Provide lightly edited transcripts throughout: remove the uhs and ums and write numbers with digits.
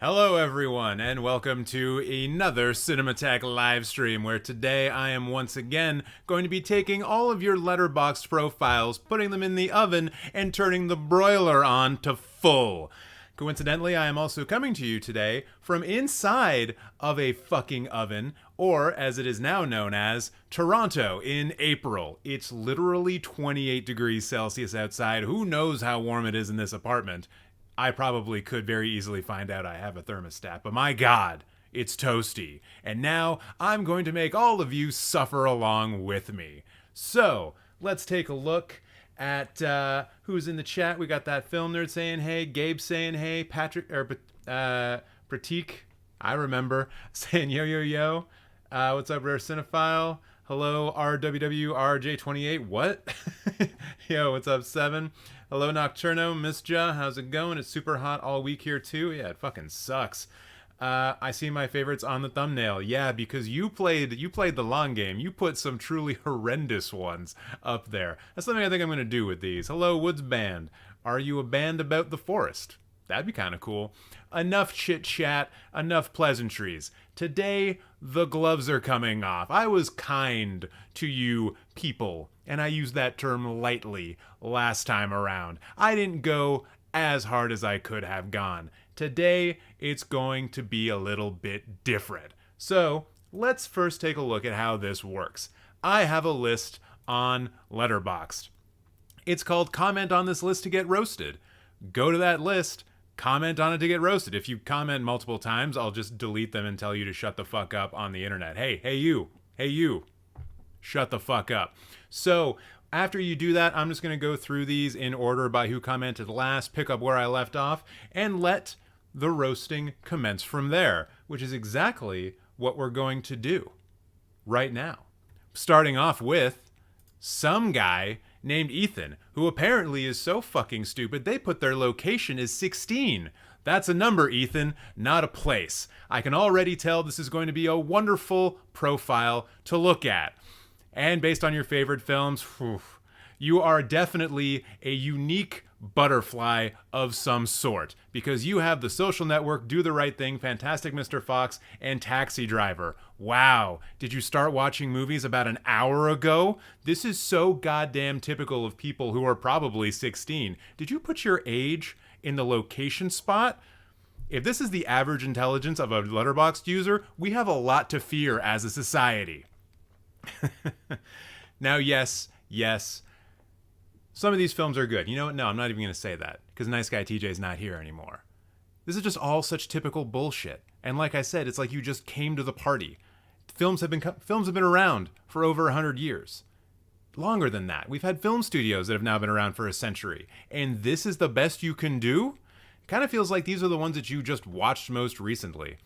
Hello, everyone, and welcome to another Cinematech live stream where today I am once again going to be taking all of your Letterboxd profiles, putting them in the oven, and turning the broiler on to full. Coincidentally, I am also coming to you today from inside of a fucking oven, or as it is now known as, Toronto in April. It's literally 28 degrees Celsius outside. Who knows how warm it is in this apartment? I probably could very easily find out I have a thermostat, but my God, it's toasty. And now I'm going to make all of you suffer along with me. So let's take a look at who's in the chat. We got that film nerd saying hey, Gabe saying hey, Patrick or Pratik, I remember, saying yo yo yo. What's up, Rare Cinephile? Hello, RWWRJ28. What? Yo, what's up, Seven? Hello, Nocturno, Miss Ja, how's it going? It's super hot all week here too. Yeah, it fucking sucks. I see my favorites on the thumbnail. Yeah, because you played the long game. You put some truly horrendous ones up there. That's something I think I'm gonna do with these. Hello, Woods Band. Are you a band about the forest? That'd be kind of cool. Enough chit chat, enough pleasantries. Today, the gloves are coming off. I was kind to you people, and I used that term lightly last time around. I didn't go as hard as I could have gone. Today, it's going to be a little bit different. So, let's first take a look at how this works. I have a list on Letterboxd. It's called Comment on this list to get roasted. Go to that list, comment on it to get roasted. If you comment multiple times, I'll just delete them and tell you to shut the fuck up on the internet. Hey you, shut the fuck up. So after you do that, I'm just going to go through these in order by who commented last, pick up where I left off, and let the roasting commence from there, which is exactly what we're going to do right now. Starting off with some guy named Ethan, who apparently is so fucking stupid they put their location as 16. That's a number, Ethan, not a place. I can already tell this is going to be a wonderful profile to look at. And based on your favorite films, you are definitely a unique butterfly of some sort, because you have The Social Network, Do the Right Thing, Fantastic Mr. Fox, and Taxi Driver. Wow, did you start watching movies about an hour ago? This is so goddamn typical of people who are probably 16. Did you put your age in the location spot? If this is the average intelligence of a Letterboxd user, we have a lot to fear as a society. Now, yes, some of these films are good. You know what? No, I'm not even going to say that, because Nice Guy TJ's not here anymore. This is just all such typical bullshit. And like I said, it's like you just came to the party. Films have been around for over 100 years. Longer than that. We've had film studios that have now been around for a century. And this is the best you can do? It kind of feels like these are the ones that you just watched most recently.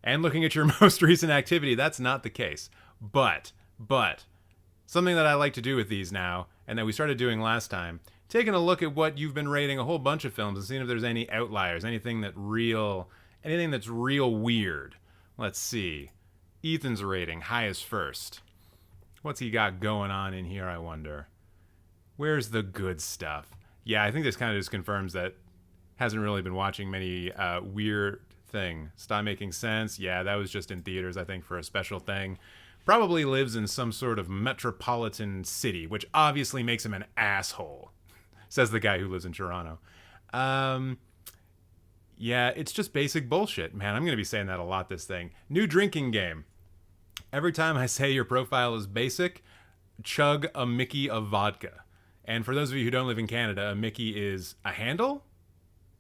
And looking at your most recent activity, that's not the case. But, something that I like to do with these now, and that we started doing last time, taking a look at what you've been rating a whole bunch of films and seeing if there's any outliers, anything that's real weird. Let's see. Ethan's rating, highest first. What's he got going on in here, I wonder? Where's the good stuff? Yeah, I think this kind of just confirms that hasn't really been watching many weird thing. Stop Making Sense. Yeah, that was just in theaters, I think, for a special thing. Probably lives in some sort of metropolitan city, which obviously makes him an asshole, says the guy who lives in Toronto. Yeah, it's just basic bullshit. Man, I'm going to be saying that a lot, this thing. New drinking game. Every time I say your profile is basic, chug a Mickey of vodka. And for those of you who don't live in Canada, a Mickey is a handle,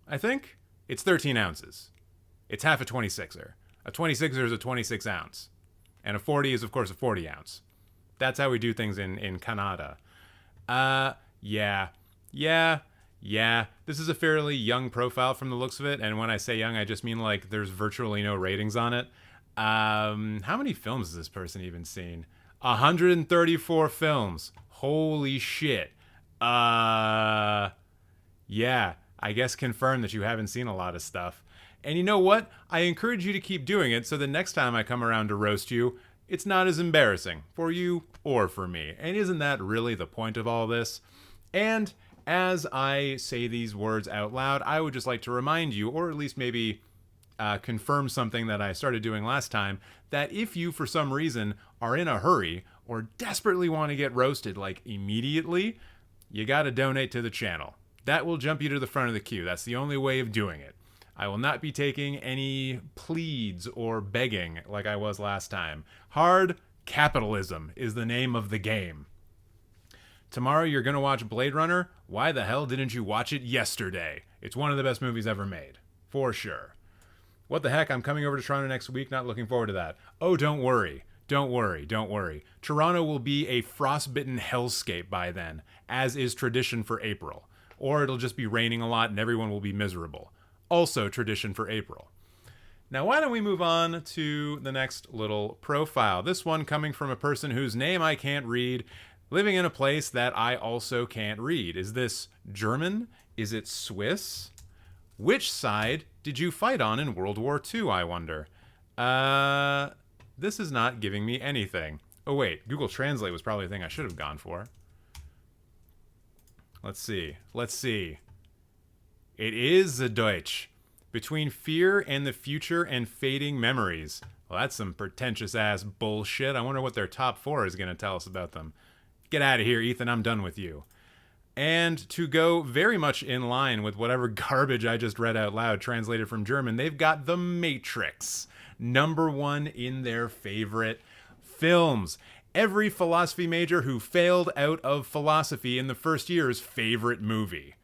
I think? It's 13 ounces. It's half a 26er. A 26er is a 26 ounce. And a 40 is, of course, a 40 ounce. That's how we do things in Canada. Yeah. This is a fairly young profile from the looks of it. And when I say young, I just mean like there's virtually no ratings on it. How many films has this person even seen? 134 films. Holy shit. Yeah, I guess confirm that you haven't seen a lot of stuff. And you know what? I encourage you to keep doing it so the next time I come around to roast you, it's not as embarrassing for you or for me. And isn't that really the point of all this? And As I say these words out loud, I would just like to remind you, or at least maybe confirm something that I started doing last time, that if you, for some reason, are in a hurry or desperately want to get roasted, like immediately, you got to donate to the channel. That will jump you to the front of the queue. That's the only way of doing it. I will not be taking any pleads or begging like I was last time. Hard capitalism is the name of the game. Tomorrow you're going to watch Blade Runner. Why the hell didn't you watch it yesterday? It's one of the best movies ever made. For sure. What the heck? I'm coming over to Toronto next week. Not looking forward to that. Oh, don't worry. Don't worry. Don't worry. Toronto will be a frostbitten hellscape by then, as is tradition for April. Or it'll just be raining a lot and everyone will be miserable. Also tradition for April. Now, why don't we move on to the next little profile? This one coming from a person whose name I can't read, living in a place that I also can't read. Is this German? Is it Swiss? Which side did you fight on in World War II, I wonder? This is not giving me anything. Oh, wait. Google Translate was probably a thing I should have gone for. Let's see. Let's see. It is the Deutsch. Between fear and the future and fading memories. Well, that's some pretentious-ass bullshit. I wonder what their top 4 is going to tell us about them. Get out of here, Ethan. I'm done with you. And to go very much in line with whatever garbage I just read out loud, translated from German, they've got The Matrix, #1 in their favorite films. Every philosophy major who failed out of philosophy in the first year's favorite movie.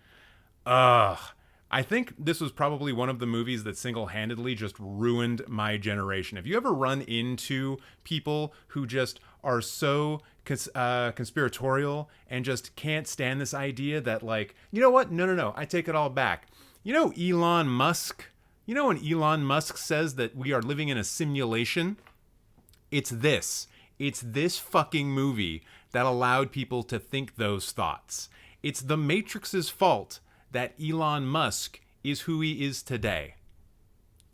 Ugh. I think this was probably one of the movies that single-handedly just ruined my generation. Have you ever run into people who just are so conspiratorial and just can't stand this idea that, like, you know what? No, I take it all back. You know Elon Musk? You know when Elon Musk says that we are living in a simulation? It's this. It's this fucking movie that allowed people to think those thoughts. It's The Matrix's fault that Elon Musk is who he is today.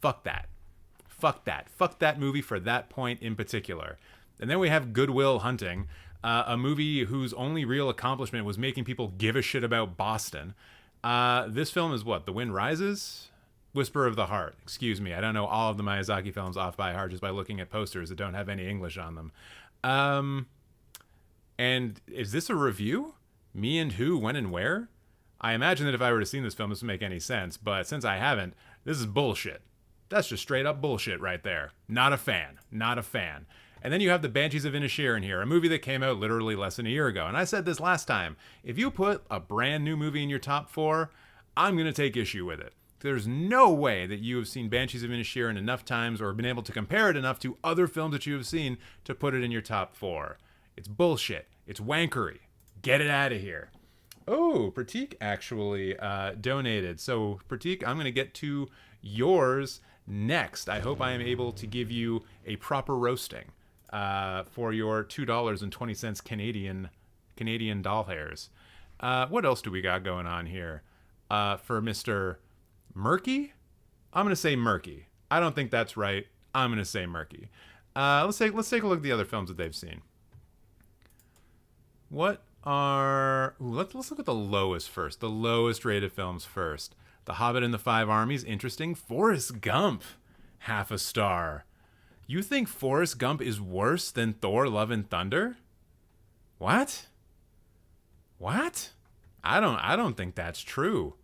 Fuck that. Fuck that. Fuck that movie for that point in particular. And then we have Good Will Hunting, a movie whose only real accomplishment was making people give a shit about Boston. This film is what? The Wind Rises? Whisper of the Heart. Excuse me. I don't know all of the Miyazaki films off by heart just by looking at posters that don't have any English on them. And is this a review? Me and who, when and where? I imagine that if I were to see this film, this would make any sense, but since I haven't, this is bullshit. That's just straight up bullshit right there. Not a fan. Not a fan. And then you have The Banshees of Inisherin here, a movie that came out literally less than a year ago. And I said this last time, if you put a brand new movie in your top 4, I'm going to take issue with it. There's no way that you have seen Banshees of Inisherin enough times or been able to compare it enough to other films that you have seen to put it in your top 4. It's bullshit. It's wankery. Get it out of here. Oh, Pratik actually donated. So, Pratik, I'm going to get to yours next. I hope I am able to give you a proper roasting for your $2.20 Canadian doll hairs. What else do we got going on here? For Mr. Murky? I'm going to say Murky. I don't think that's right. I'm going to say Murky. Let's take a look at the other films that they've seen. What are... Ooh, let's look at the lowest first. The lowest rated films first. The Hobbit and the Five Armies, interesting. Forrest Gump, half a star. You think Forrest Gump is worse than Thor: Love and Thunder? What? What? I don't think that's true.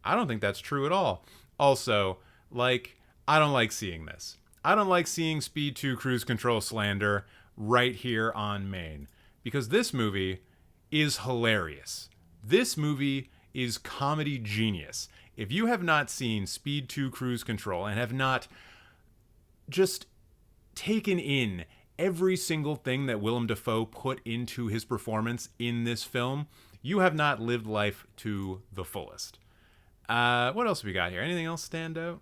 I don't think that's true at all. Also, like, I don't like seeing this. I don't like seeing Speed 2 Cruise Control slander right here on main. Because this movie is hilarious. This movie is comedy genius. If you have not seen Speed 2 Cruise Control and have not just taken in every single thing that Willem Dafoe put into his performance in this film, you have not lived life to the fullest. What else have we got here? Anything else stand out?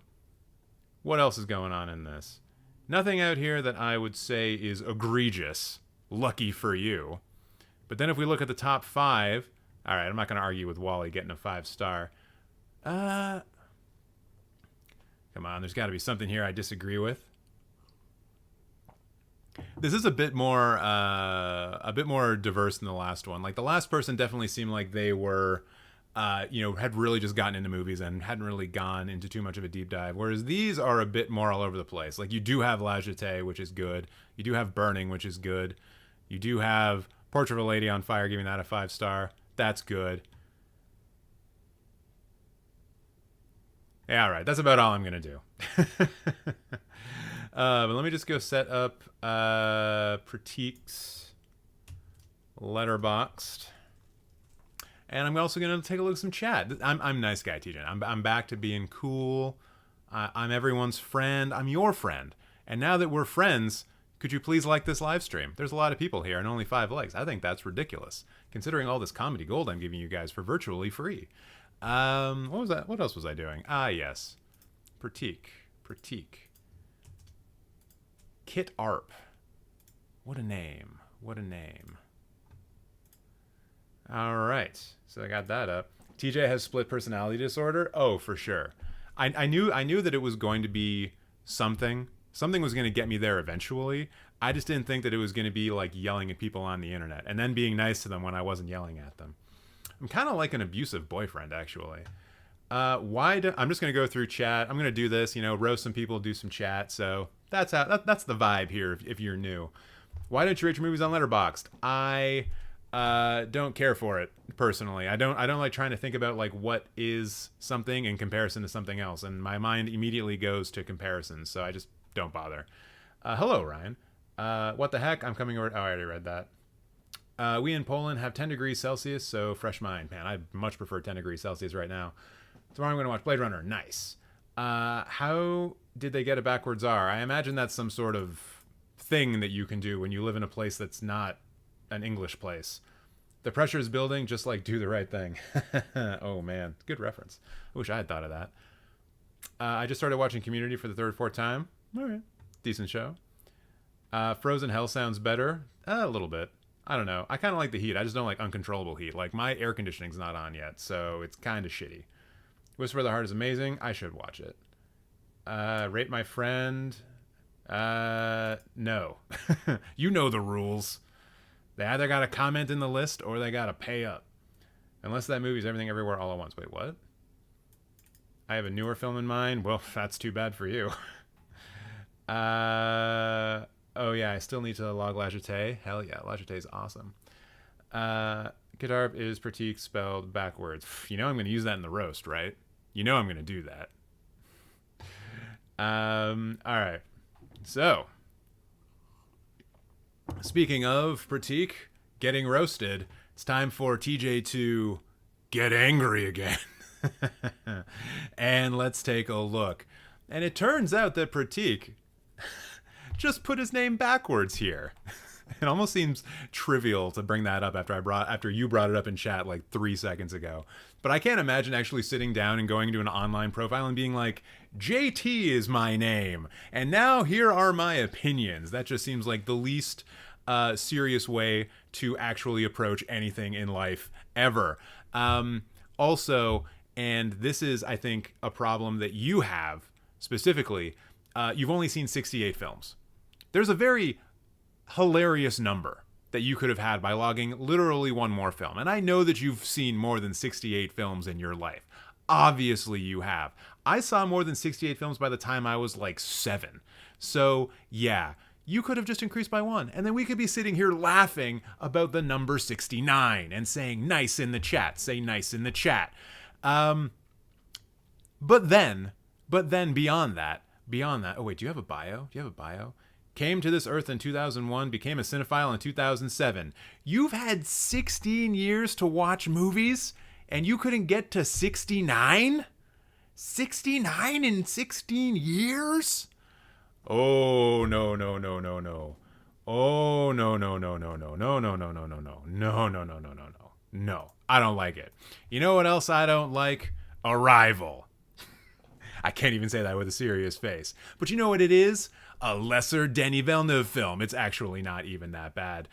What else is going on in this? Nothing out here that I would say is egregious. Lucky for you. But then if we look at the top 5... Alright, I'm not going to argue with Wally getting a 5-star. Come on, there's got to be something here I disagree with. This is a bit more diverse than the last one. Like, the last person definitely seemed like they were had really just gotten into movies and hadn't really gone into too much of a deep dive. Whereas these are a bit more all over the place. Like, you do have La Jetée, which is good. You do have Burning, which is good. You do have Portrait of a Lady on Fire, giving that a 5-star. That's good. Yeah, all right. That's about all I'm going to do. But let me just go set up Pratik's Letterboxd. And I'm also going to take a look at some chat. I'm nice guy, TJ. I'm back to being cool. I'm everyone's friend. I'm your friend. And now that we're friends, could you please like this live stream? There's a lot of people here and only 5 likes. I think that's ridiculous, considering all this comedy gold I'm giving you guys for virtually free. What was that? What else was I doing? Yes. Pratik. Kit Arp. What a name. All right. So I got that up. TJ has split personality disorder. Oh, for sure. I knew that it was going to be something. Something was going to get me there eventually. I just didn't think that it was going to be like yelling at people on the internet and then being nice to them when I wasn't yelling at them. I'm kind of like an abusive boyfriend, actually. I'm just going to go through chat. I'm going to do this, roast some people, do some chat. So that's that's the vibe here if you're new. Why don't you rate your movies on Letterboxd? I don't care for it personally. I don't like trying to think about like what is something in comparison to something else, and my mind immediately goes to comparisons. So I just don't bother. Hello, Ryan. What the heck? I'm coming over. Oh, I already read that. We in Poland have 10 degrees Celsius, so fresh mind. Man, I much prefer 10 degrees Celsius right now. Tomorrow I'm going to watch Blade Runner. Nice. How did they get a backwards R? I imagine that's some sort of thing that you can do when you live in a place that's not an English place. The pressure is building, just like Do the Right Thing. Oh, man. Good reference. I wish I had thought of that. I just started watching Community for the 3rd or 4th time. All right. Decent show. Frozen Hell sounds better. A little bit. I don't know. I kind of like the heat. I just don't like uncontrollable heat. Like, my air conditioning's not on yet, so it's kind of shitty. Whisper of the Heart is amazing. I should watch it. Rate My Friend. No. You know the rules. They either got to comment in the list or they got to pay up. Unless that movie's Everything Everywhere All at Once. Wait, what? I have a newer film in mind. Well, that's too bad for you. Oh, yeah, I still need to log La Jetée. Hell yeah, La Jetée is awesome. Kit Arp is Pratik spelled backwards. I'm going to use that in the roast, right? I'm going to do that. All right. So, speaking of Pratik getting roasted, it's time for TJ to get angry again. And let's take a look. And it turns out that Pratik just put his name backwards here. It almost seems trivial to bring that up after you brought it up in chat like 3 seconds ago. But I can't imagine actually sitting down and going to an online profile and being like, JT is my name, and now here are my opinions. That just seems like the least serious way to actually approach anything in life ever. Also, and this is, I think, a problem that you have specifically, you've only seen 68 films. There's a very hilarious number that you could have had by logging literally one more film. And I know that you've seen more than 68 films in your life. Obviously you have. I saw more than 68 films by the time I was like 7. So yeah, you could have just increased by 1. And then we could be sitting here laughing about the number 69 and saying nice in the chat. Say nice in the chat. But then beyond that, oh wait, do you have a bio? Came to this earth in 2001, became a cinephile in 2007. You've had 16 years to watch movies, and you couldn't get to 69? 69 in 16 years? Oh, no. Oh, no. I don't like it. You know what else I don't like? Arrival. I can't even say that with a serious face. But you know what it is? A lesser Denis Villeneuve film. It's actually not even that bad.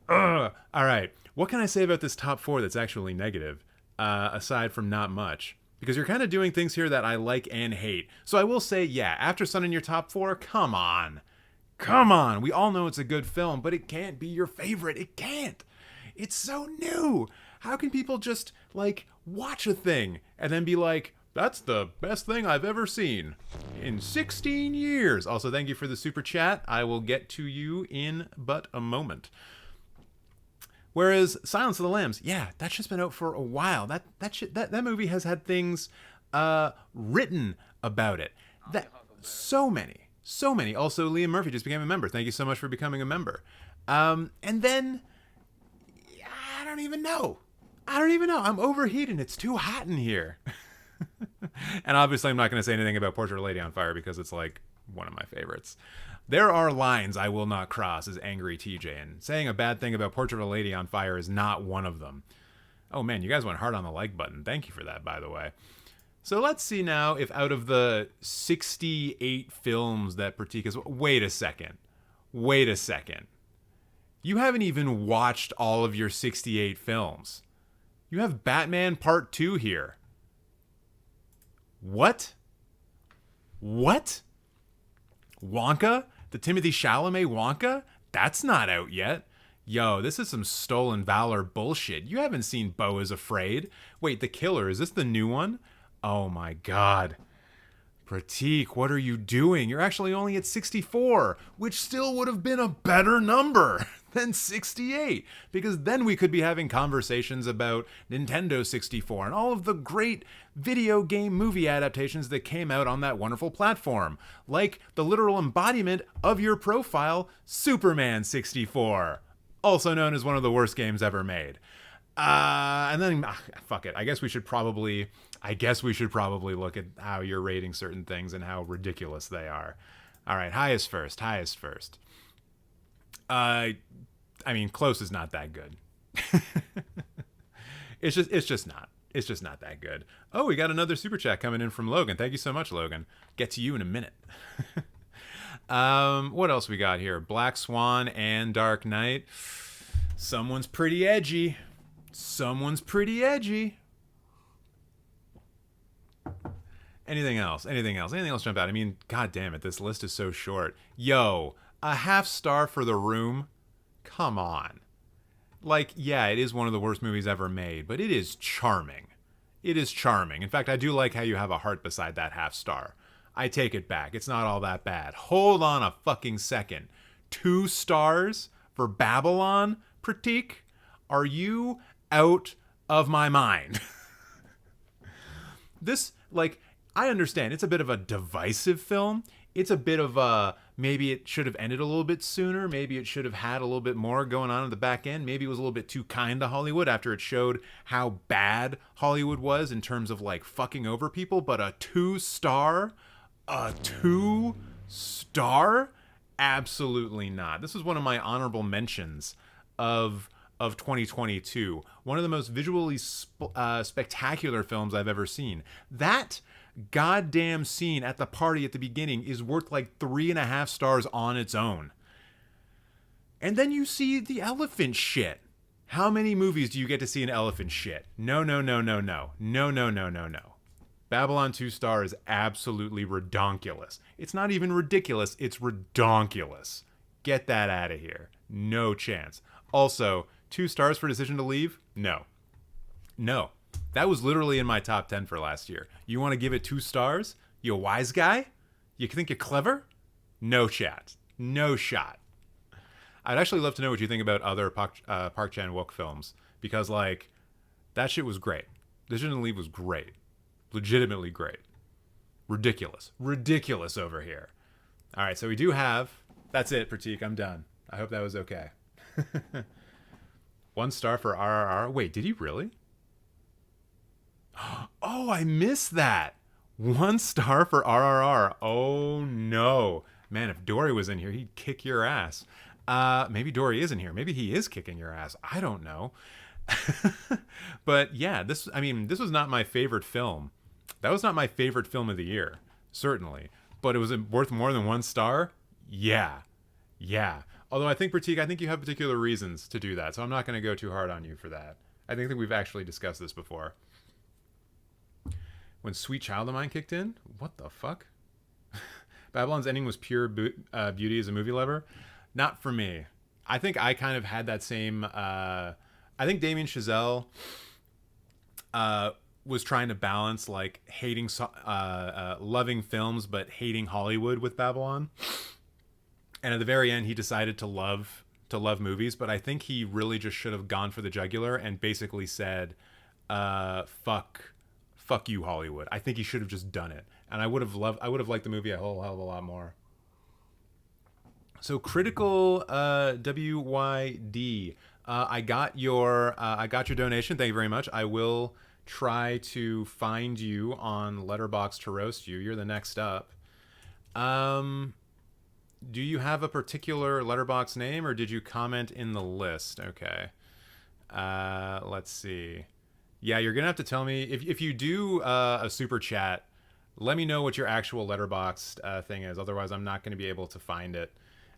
All right. What can I say about this top 4 that's actually negative? Aside from not much. Because you're kind of doing things here that I like and hate. So I will say, yeah, After Sun in your top 4, come on. We all know it's a good film, but it can't be your favorite. It can't. It's so new. How can people just, like, watch a thing and then be like, that's the best thing I've ever seen in 16 years? Also, thank you for the super chat. I will get to you in but a moment. Whereas Silence of the Lambs, yeah, that's just been out for a while. That movie has had things written about it. So many. Also, Liam Murphy just became a member. Thank you so much for becoming a member. And then I don't even know. I'm overheating. It's too hot in here. And obviously, I'm not going to say anything about Portrait of a Lady on Fire because it's like one of my favorites. There are lines I will not cross as Angry TJ, and saying a bad thing about Portrait of a Lady on Fire is not one of them. Oh man, you guys went hard on the like button. Thank you for that, by the way. So let's see now if out of the 68 films that Pratik has... Wait a second. You haven't even watched all of your 68 films. You have Batman Part 2 here. What? Wonka? The Timothée Chalamet Wonka? That's not out yet. Yo, this is some stolen valor bullshit. You haven't seen Beau is Afraid. Wait, The Killer, is this the new one? Oh my god. Pratik, what are you doing? You're actually only at 64, which still would have been a better number than 68, because then we could be having conversations about Nintendo 64 and all of the great video game movie adaptations that came out on that wonderful platform, like the literal embodiment of your profile, Superman 64, also known as one of the worst games ever made. And then, fuck it. I guess we should probably look at how you're rating certain things and how ridiculous they are. All right, highest first. I mean, close is not that good. It's just not that good. Oh, we got another super chat coming in from Logan. Thank you so much, Logan. Get to you in a minute. What else we got here? Black Swan and Dark Knight. Someone's pretty edgy. Anything else jump out? I mean, god damn it, this list is so short. Yo, a half star for The Room? Come on. Like, yeah, it is one of the worst movies ever made, but it is charming. In fact, I do like how you have a heart beside that half star. I take it back. It's not all that bad. Hold on a fucking second. 2 stars for Babylon, Pratik? Are you out of my mind? This, like, I understand it's a bit of a divisive film. It's a bit of a, maybe it should have ended a little bit sooner. Maybe it should have had a little bit more going on at the back end. Maybe it was a little bit too kind to Hollywood after it showed how bad Hollywood was in terms of, like, fucking over people. But a 2-star? Absolutely not. This is one of my honorable mentions of 2022. One of the most visually spectacular films I've ever seen. That goddamn scene at the party at the beginning is worth like 3.5 stars on its own. And then you see the elephant shit. How many movies do you get to see an elephant shit? No. Babylon 2-star is absolutely redonkulous. It's not even ridiculous, it's redonkulous. Get that out of here. No chance. Also, 2 stars for Decision to Leave? No. That was literally in my top 10 for last year. You want to give it 2 stars? You a wise guy? You think you're clever? No chat. No shot. I'd actually love to know what you think about other Park Chan-wook films, because, like, that shit was great. Decision to Leave was great. Legitimately great. Ridiculous over here. All right, so we do have... That's it, Pratik. I'm done. I hope that was okay. 1 star for RRR. Wait, did he really? Oh, I missed that. 1 star for RRR. Oh, no. Man, if Dory was in here, he'd kick your ass. Maybe Dory isn't here. Maybe he is kicking your ass. I don't know. But yeah, this was not my favorite film. That was not my favorite film of the year, certainly. But it was worth more than 1 star? Yeah. Although I think, Pratik, you have particular reasons to do that, so I'm not going to go too hard on you for that. I think that we've actually discussed this before. When Sweet Child of Mine kicked in? What the fuck? Babylon's ending was pure beauty as a movie lover? Not for me. I think I kind of had that same I think Damien Chazelle was trying to balance like loving films but hating Hollywood with Babylon. And at the very end, he decided to love movies, but I think he really just should have gone for the jugular and basically said, fuck you, Hollywood. I think he should have just done it. And I would have liked the movie a whole hell of a lot more. So Critical WYD, I got your donation. Thank you very much. I will try to find you on Letterboxd to roast you. You're the next up. Do you have a particular Letterboxd name, or did you comment in the list? Okay. Let's see. Yeah, you're gonna have to tell me if you do a super chat. Let me know what your actual Letterboxd thing is. Otherwise, I'm not going to be able to find it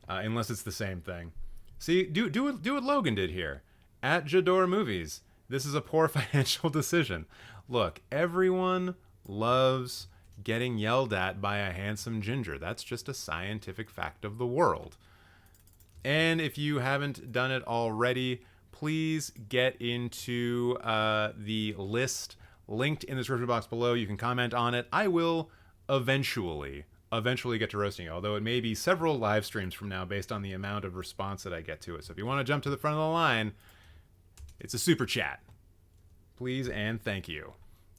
unless it's the same thing. See, do what Logan did here at Jador Movies. This is a poor financial decision. Look, everyone loves getting yelled at by a handsome ginger. That's just a scientific fact of the world. And if you haven't done it already, please get into the list linked in the description box below. You can comment on it. I will eventually get to roasting you, although it may be several live streams from now based on the amount of response that I get to it. So if you want to jump to the front of the line, it's a super chat. Please and thank you.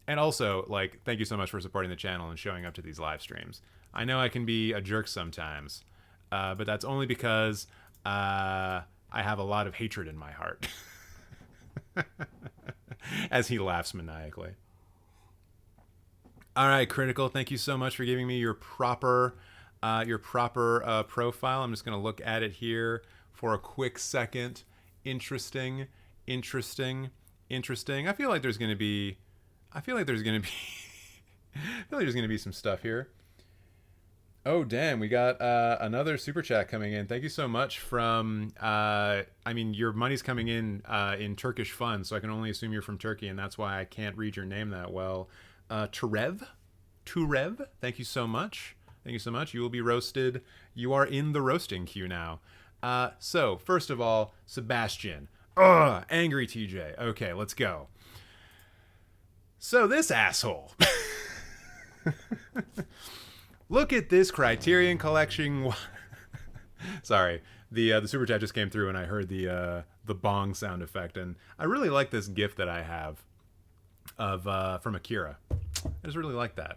And also, like, thank you so much for supporting the channel and showing up to these live streams. I know I can be a jerk sometimes, but that's only because I have a lot of hatred in my heart. As he laughs maniacally. All right, Critical, thank you so much for giving me your proper profile. I'm just going to look at it here for a quick second. Interesting. I feel like there's going to be some stuff here. Oh, damn, we got another super chat coming in. Thank you so much from, your money's coming in Turkish funds, so I can only assume you're from Turkey, and that's why I can't read your name that well. Turev, thank you so much. You will be roasted. You are in the roasting queue now. So, first of all, Sebastian. Angry TJ. Okay, let's go. So, this asshole... Look at this Criterion Collection. Sorry, the super chat just came through and I heard the bong sound effect, and I really like this GIF that I have of from Akira. I just really like that.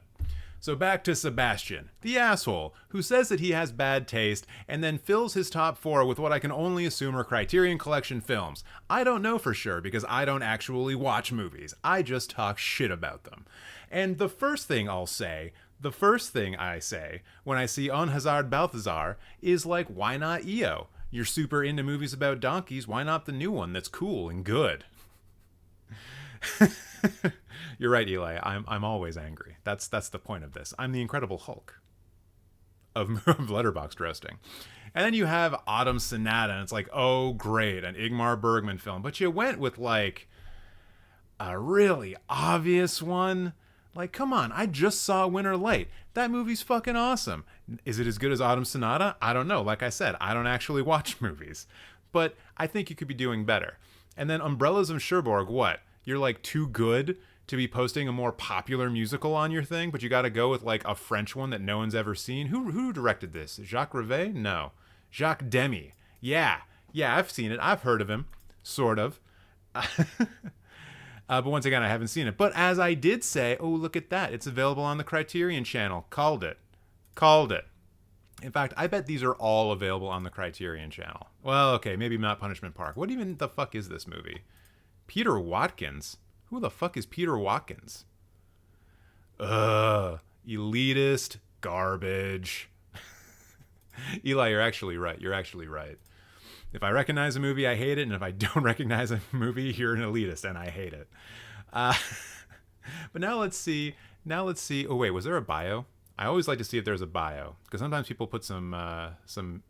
So back to Sebastian, the asshole who says that he has bad taste and then fills his top 4 with what I can only assume are Criterion Collection films. I don't know for sure because I don't actually watch movies. I just talk shit about them. And the first thing I say when I see On Hazard Balthazar is like, why not EO? You're super into movies about donkeys. Why not the new one that's cool and good? You're right, Eli. I'm always angry. That's the point of this. I'm the Incredible Hulk of Letterboxd roasting. And then you have Autumn Sonata, and it's like, oh, great, an Ingmar Bergman film. But you went with, like, a really obvious one. Like, come on, I just saw Winter Light. That movie's fucking awesome. Is it as good as Autumn Sonata? I don't know. Like I said, I don't actually watch movies. But I think you could be doing better. And then Umbrellas of Cherbourg, what? You're, like, too good to be posting a more popular musical on your thing, but you got to go with, like, a French one that no one's ever seen? Who directed this? Jacques Rivette? No. Jacques Demy. Yeah, I've seen it. I've heard of him. Sort of. But once again, I haven't seen it. But as I did say, oh, look at that. It's available on the Criterion channel. Called it. In fact, I bet these are all available on the Criterion channel. Well, okay, maybe not Punishment Park. What even the fuck is this movie? Peter Watkins? Who the fuck is Peter Watkins? Elitist garbage. Eli, you're actually right. If I recognize a movie, I hate it. And if I don't recognize a movie, you're an elitist and I hate it. But now let's see. Oh, wait, was there a bio? I always like to see if there's a bio, because sometimes people put some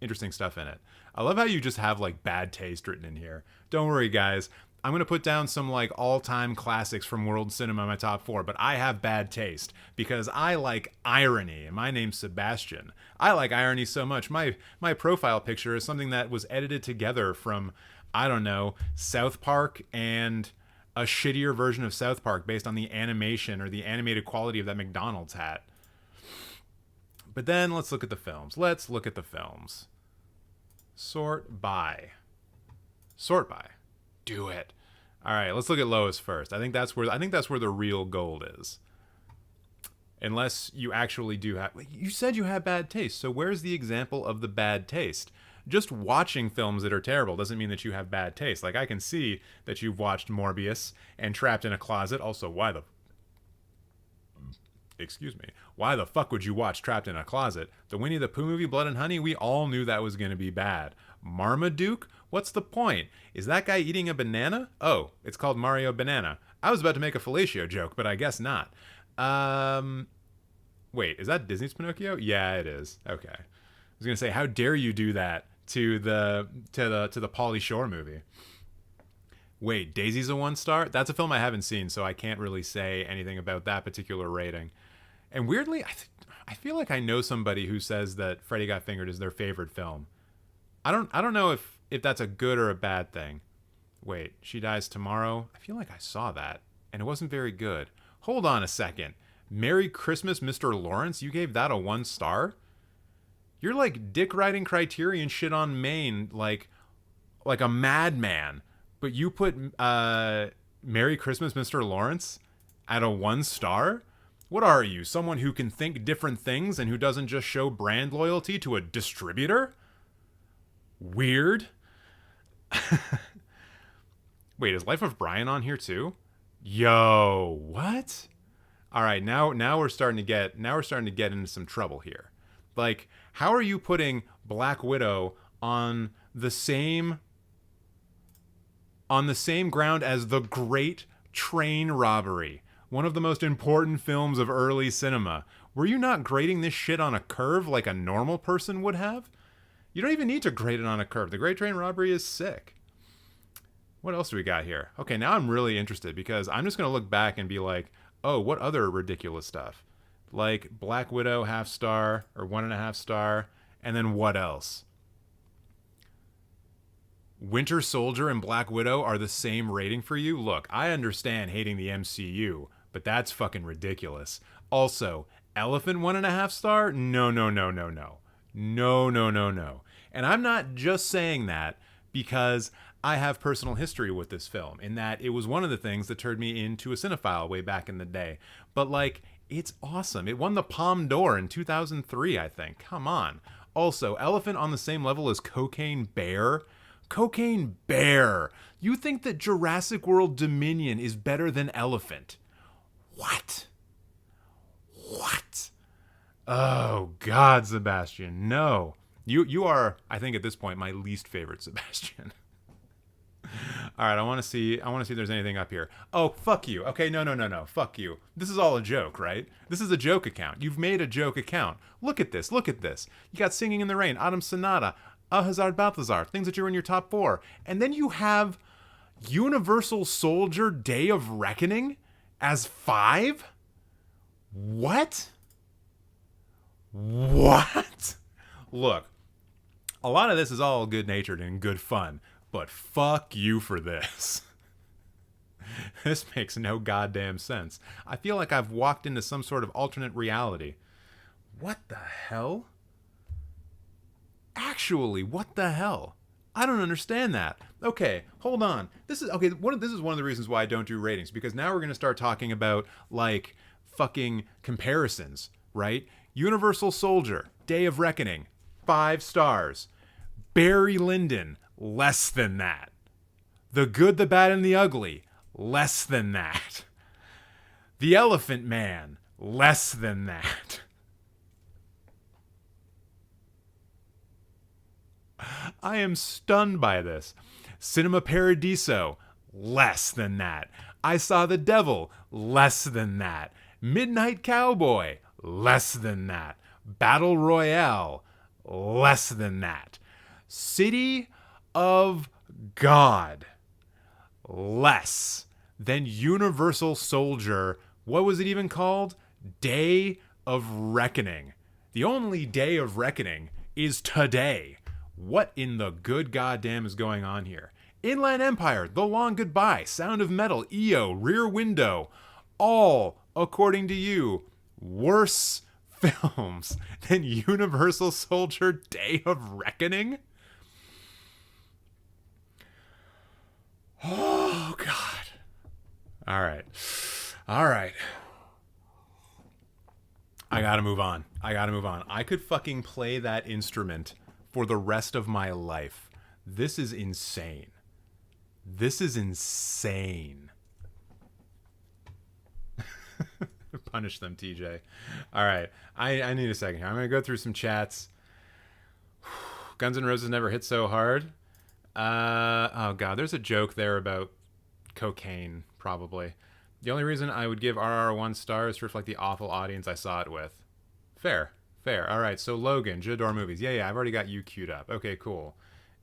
interesting stuff in it. I love how you just have, like, bad taste written in here. Don't worry, guys. I'm going to put down some, like, all-time classics from world cinema in my top 4, but I have bad taste because I like irony, and my name's Sebastian. I like irony so much. My profile picture is something that was edited together from I don't know, South Park and a shittier version of South Park based on the animation or the animated quality of that McDonald's hat. But then let's look at the films. Let's look at the films. Sort by. Sort by. Do it. All right, let's look at lowest first. I think that's where the real gold is. Unless you actually do have... You said you have bad taste, so where's the example of the bad taste? Just watching films that are terrible doesn't mean that you have bad taste. Like, I can see that you've watched Morbius and Trapped in a Closet. Also, why the fuck would you watch Trapped in a Closet? The Winnie the Pooh movie, Blood and Honey, we all knew that was going to be bad. Marmaduke? What's the point? Is that guy eating a banana? Oh, it's called Mario Banana. I was about to make a fellatio joke, but I guess not. Wait, is that Disney's Pinocchio? Yeah, it is. Okay. I was going to say, how dare you do that to the Pauly Shore movie? Wait, Daisy's a 1 star? That's a film I haven't seen, so I can't really say anything about that particular rating. And weirdly, I feel like I know somebody who says that Freddy Got Fingered is their favorite film. I don't know if that's a good or a bad thing. Wait, She Dies Tomorrow? I feel like I saw that, and it wasn't very good. Hold on a second. Merry Christmas, Mr. Lawrence? You gave that a 1 star? You're like dick riding Criterion shit on Maine, like a madman. But you put Merry Christmas, Mr. Lawrence at a 1 star? What are you, someone who can think different things and who doesn't just show brand loyalty to a distributor? Weird. Wait, is Life of Brian on here too? Yo, what? All right, now we're starting to get into some trouble here. Like, how are you putting Black Widow on the same ground as The Great Train Robbery, one of the most important films of early cinema? Were you not grading this shit on a curve like a normal person would have? You don't even need to grade it on a curve. The Great Train Robbery is sick. What else do we got here? Okay, now I'm really interested because I'm just going to look back and be like, oh, what other ridiculous stuff? Like Black Widow, 1/2 star or 1.5 star. And then what else? Winter Soldier and Black Widow are the same rating for you? Look, I understand hating the MCU, but that's fucking ridiculous. Also, Elephant 1.5 star? No. No. And I'm not just saying that because I have personal history with this film, in that it was one of the things that turned me into a cinephile way back in the day. But, like, it's awesome. It won the Palme d'Or in 2003, I think. Come on. Also, Elephant on the same level as Cocaine Bear? Cocaine Bear! You think that Jurassic World Dominion is better than Elephant? What? Oh, God, Sebastian, no. You are, I think at this point, my least favorite Sebastian. All right, I want to see if there's anything up here. Oh, fuck you. Okay, no. Fuck you. This is all a joke, right? This is a joke account. You've made a joke account. Look at this. You got Singing in the Rain, Autumn Sonata, Hazard Balthazar, things that are in your top 4. And then you have Universal Soldier Day of Reckoning as 5? What? Look, a lot of this is all good-natured and good fun, but fuck you for this. This makes no goddamn sense. I feel like I've walked into some sort of alternate reality. What the hell? Actually, what the hell? I don't understand that. Okay, hold on. This is one of the reasons why I don't do ratings, because now we're going to start talking about, like, fucking comparisons, right? Universal Soldier, Day of Reckoning, 5 stars. Barry Lyndon, less than that. The Good, the Bad, and the Ugly, less than that. The Elephant Man, less than that. I am stunned by this. Cinema Paradiso, less than that. I Saw the Devil, less than that. Midnight Cowboy, less than that. Battle Royale, less than that. City of God, less than Universal Soldier. What was it even called? Day of Reckoning. The only Day of Reckoning is today. What in the good goddamn is going on here? Inland Empire, The Long Goodbye, Sound of Metal, EO, Rear Window, all, according to you, worse films than Universal Soldier Day of Reckoning? Oh, God. All right. I gotta move on. I could fucking play that instrument for the rest of my life. This is insane. Punish them, TJ. All right. I need a second here. I'm going to go through some chats. Guns N' Roses never hit so hard. Oh, God. There's a joke there about cocaine, probably. The only reason I would give RR 1 stars to reflect the awful audience I saw it with. Fair. All right. So, Logan, Jador Movies. Yeah. I've already got you queued up. Okay, cool.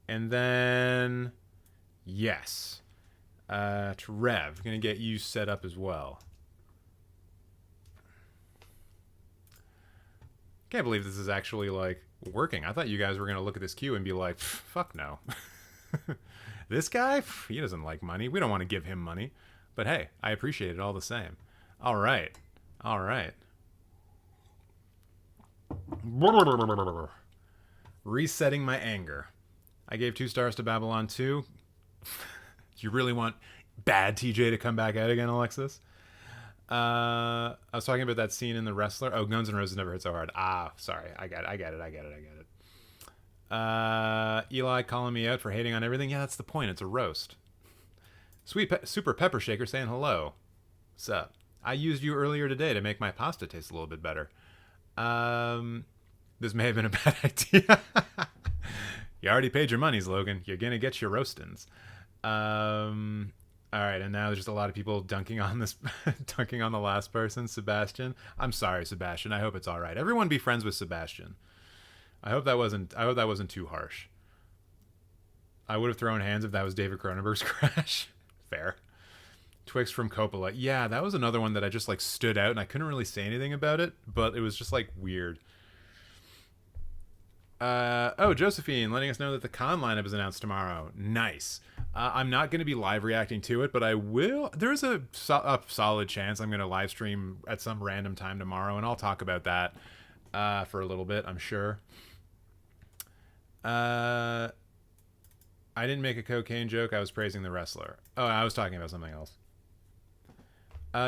And then, yes. Trev, going to get you set up as well. Can't believe this is actually like working. I thought you guys were gonna look at this queue and be like, fuck no. This guy, he doesn't like money. We don't want to give him money. But hey, I appreciate it all the same. All right. Resetting my anger. I gave 2 stars to Babylon 2. You really want bad TJ to come back out again, Alexis? I was talking about that scene in The Wrestler. Oh, Guns N' Roses never hit so hard. Sorry. I get it. Eli calling me out for hating on everything. Yeah, that's the point. It's a roast. Super Pepper Shaker saying hello. What's up? I used you earlier today to make my pasta taste a little bit better. This may have been a bad idea. You already paid your monies, Logan. You're gonna get your roastins. All right, and now there's just a lot of people dunking on the last person, Sebastian. I'm sorry, Sebastian. I hope it's all right. Everyone be friends with Sebastian. I hope that wasn't too harsh. I would have thrown hands if that was David Cronenberg's Crash. Fair. Twix from Coppola. Yeah, that was another one that I just like stood out and I couldn't really say anything about it, but it was just like weird. Josephine letting us know that the con lineup is announced tomorrow. Nice. I'm not going to be live reacting to it, but I will. There's a solid chance I'm going to live stream at some random time tomorrow, and I'll talk about that for a little bit, I'm sure. I didn't make a cocaine joke. I was praising The Wrestler. Oh, I was talking about something else.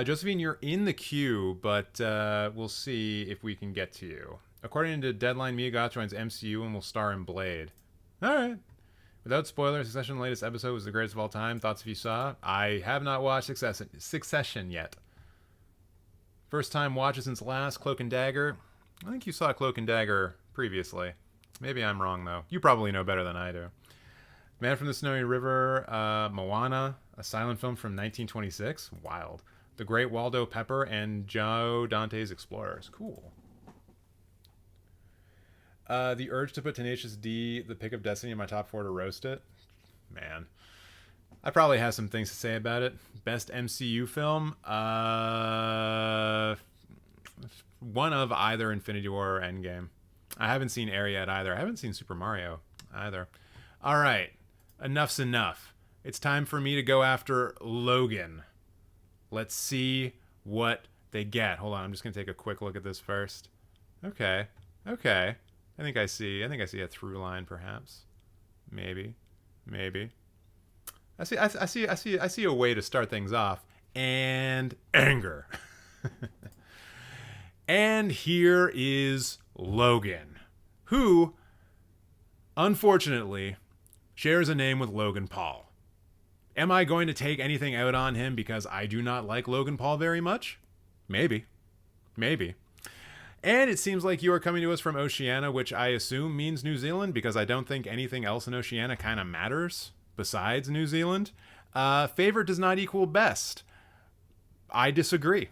Josephine, you're in the queue, but we'll see if we can get to you. According to Deadline, Mia Goth joins MCU and will star in Blade. All right. Without spoilers, Succession's latest episode was the greatest of all time. Thoughts if you saw? I have not watched Succession yet. First time watch it since last. Cloak and Dagger. I think you saw Cloak and Dagger previously. Maybe I'm wrong, though. You probably know better than I do. Man from the Snowy River. Moana, a silent film from 1926. Wild. The Great Waldo Pepper and Joe Dante's Explorers. Cool. The urge to put Tenacious D, The Pick of Destiny, in my top 4 to roast it. Man. I probably have some things to say about it. Best MCU film? One of either Infinity War or Endgame. I haven't seen Air yet either. I haven't seen Super Mario either. All right. Enough's enough. It's time for me to go after Logan. Let's see what they get. Hold on. I'm just going to take a quick look at this first. Okay. I think I see a through line, perhaps. Maybe. I see a way to start things off. And anger. And here is Logan, who, unfortunately, shares a name with Logan Paul. Am I going to take anything out on him because I do not like Logan Paul very much? Maybe. And it seems like you are coming to us from Oceania, which I assume means New Zealand, because I don't think anything else in Oceania kind of matters besides New Zealand. Favorite does not equal best. I disagree.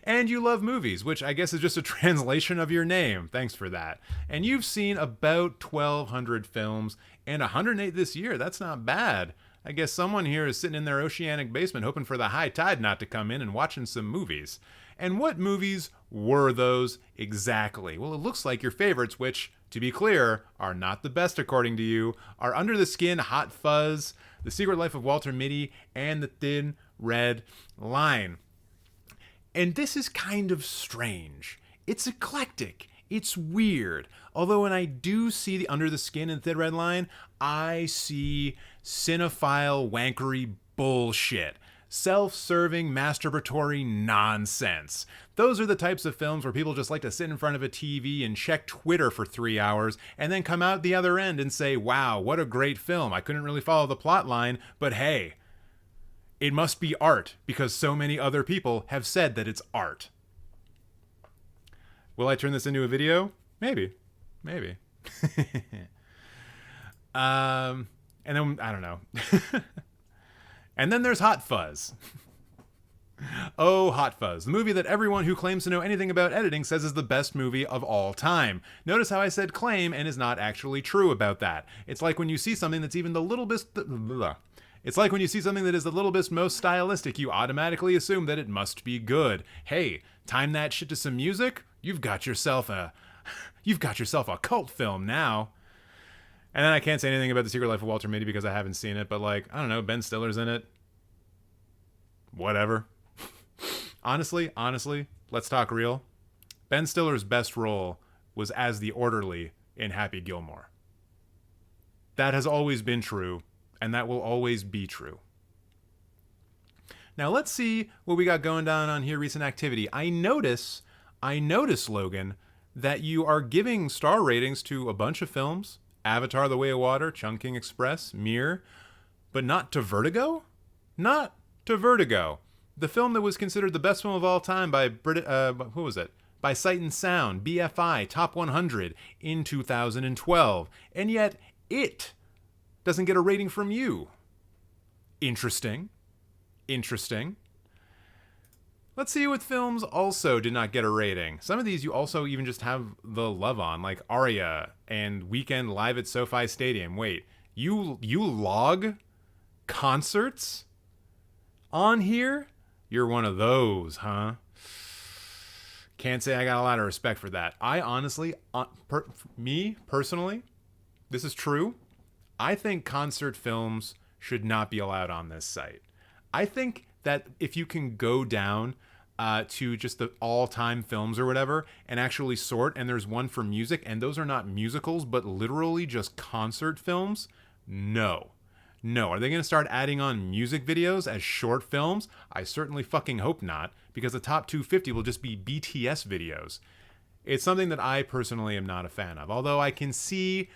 And you love movies, which I guess is just a translation of your name. Thanks for that. And you've seen about 1,200 films and 108 this year. That's not bad. I guess someone here is sitting in their oceanic basement hoping for the high tide not to come in and watching some movies. And what movies were those exactly? Well, it looks like your favorites, which, to be clear, are not the best according to you, are Under the Skin, Hot Fuzz, The Secret Life of Walter Mitty, and The Thin Red Line. And this is kind of strange. It's eclectic. It's weird. Although when I do see the Under the Skin and Thin Red Line, I see cinephile wankery bullshit. Self-serving, masturbatory nonsense. Those are the types of films where people just like to sit in front of a TV and check Twitter for 3 hours and then come out the other end and say, wow, what a great film. I couldn't really follow the plot line, but hey, it must be art because so many other people have said that it's art. Will I turn this into a video? Maybe. And then, I don't know. And then there's Hot Fuzz. Oh, Hot Fuzz, the movie that everyone who claims to know anything about editing says is the best movie of all time. Notice how I said claim and is not actually true about that. It's like when you see something that's even the little bit... It's like when you see something that is the little bit most stylistic, you automatically assume that it must be good. Hey, time that shit to some music, you've got yourself a cult film now. And then I can't say anything about The Secret Life of Walter Mitty because I haven't seen it, but like, I don't know, Ben Stiller's in it. Whatever. Honestly, let's talk real. Ben Stiller's best role was as the orderly in Happy Gilmore. That has always been true, and that will always be true. Now let's see what we got going down on here, recent activity. I notice, Logan, that you are giving star ratings to a bunch of films. Avatar: The Way of Water, Chungking Express, Mir, but not to Vertigo? Not to Vertigo. The film that was considered the best film of all time by by Sight and Sound, BFI, Top 100 in 2012. And yet, it doesn't get a rating from you. Interesting. Let's see what films also did not get a rating. Some of these you also even just have the love on, like Aria and Weekend Live at SoFi Stadium. Wait, you log concerts on here? You're one of those, huh? Can't say I got a lot of respect for that. I honestly, me personally, this is true. I think concert films should not be allowed on this site. I think that if you can go down to just the all-time films or whatever and actually sort, and there's one for music, and those are not musicals, but literally just concert films, no. Are they going to start adding on music videos as short films? I certainly fucking hope not, because the top 250 will just be BTS videos. It's something that I personally am not a fan of, although I can see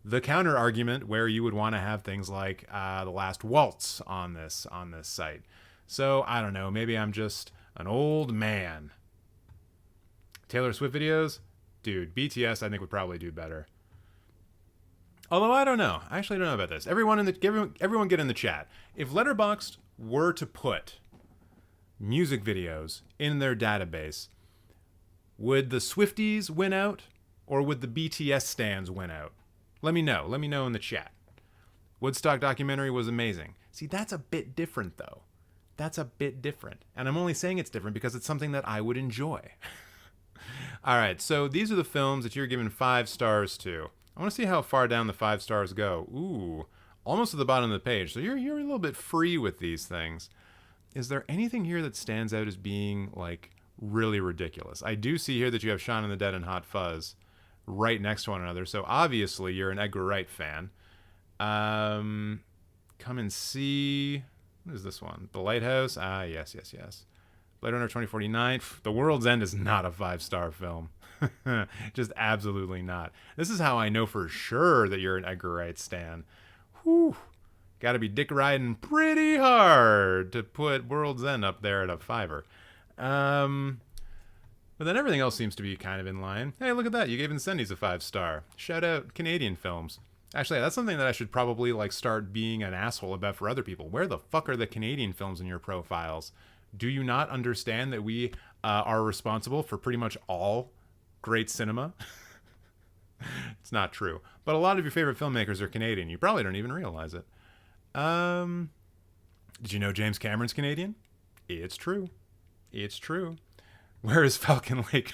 the counter argument where you would want to have things like The Last Waltz on this site. So, I don't know, maybe I'm just an old man. Taylor Swift videos? Dude, BTS I think would probably do better. Although I don't know. I actually don't know about this. Everyone get in the chat. If Letterboxd were to put music videos in their database, would the Swifties win out or would the BTS stans win out? Let me know. Let me know in the chat. Woodstock documentary was amazing. See, that's a bit different though. That's a bit different. And I'm only saying it's different because it's something that I would enjoy. All right, so these are the films that you're giving 5 stars to. I want to see how far down the 5 stars go. Ooh, almost at the bottom of the page. So you're a little bit free with these things. Is there anything here that stands out as being like really ridiculous? I do see here that you have Shaun of the Dead and Hot Fuzz right next to one another. So obviously you're an Edgar Wright fan. Come and see. What is this one? The Lighthouse? Ah, yes. Blade Runner 2049. The World's End is not a 5-star film. Just absolutely not. This is how I know for sure that you're an Edgar Wright stan. Whew. Gotta be dick riding pretty hard to put World's End up there at a 5-er. But then everything else seems to be kind of in line. Hey, look at that. You gave Incendies a 5-star. Shout out Canadian films. Actually, that's something that I should probably start being an asshole about for other people. Where the fuck are the Canadian films in your profiles? Do you not understand that we are responsible for pretty much all great cinema? It's not true. But a lot of your favorite filmmakers are Canadian. You probably don't even realize it. Did you know James Cameron's Canadian? It's true. Where is Falcon Lake?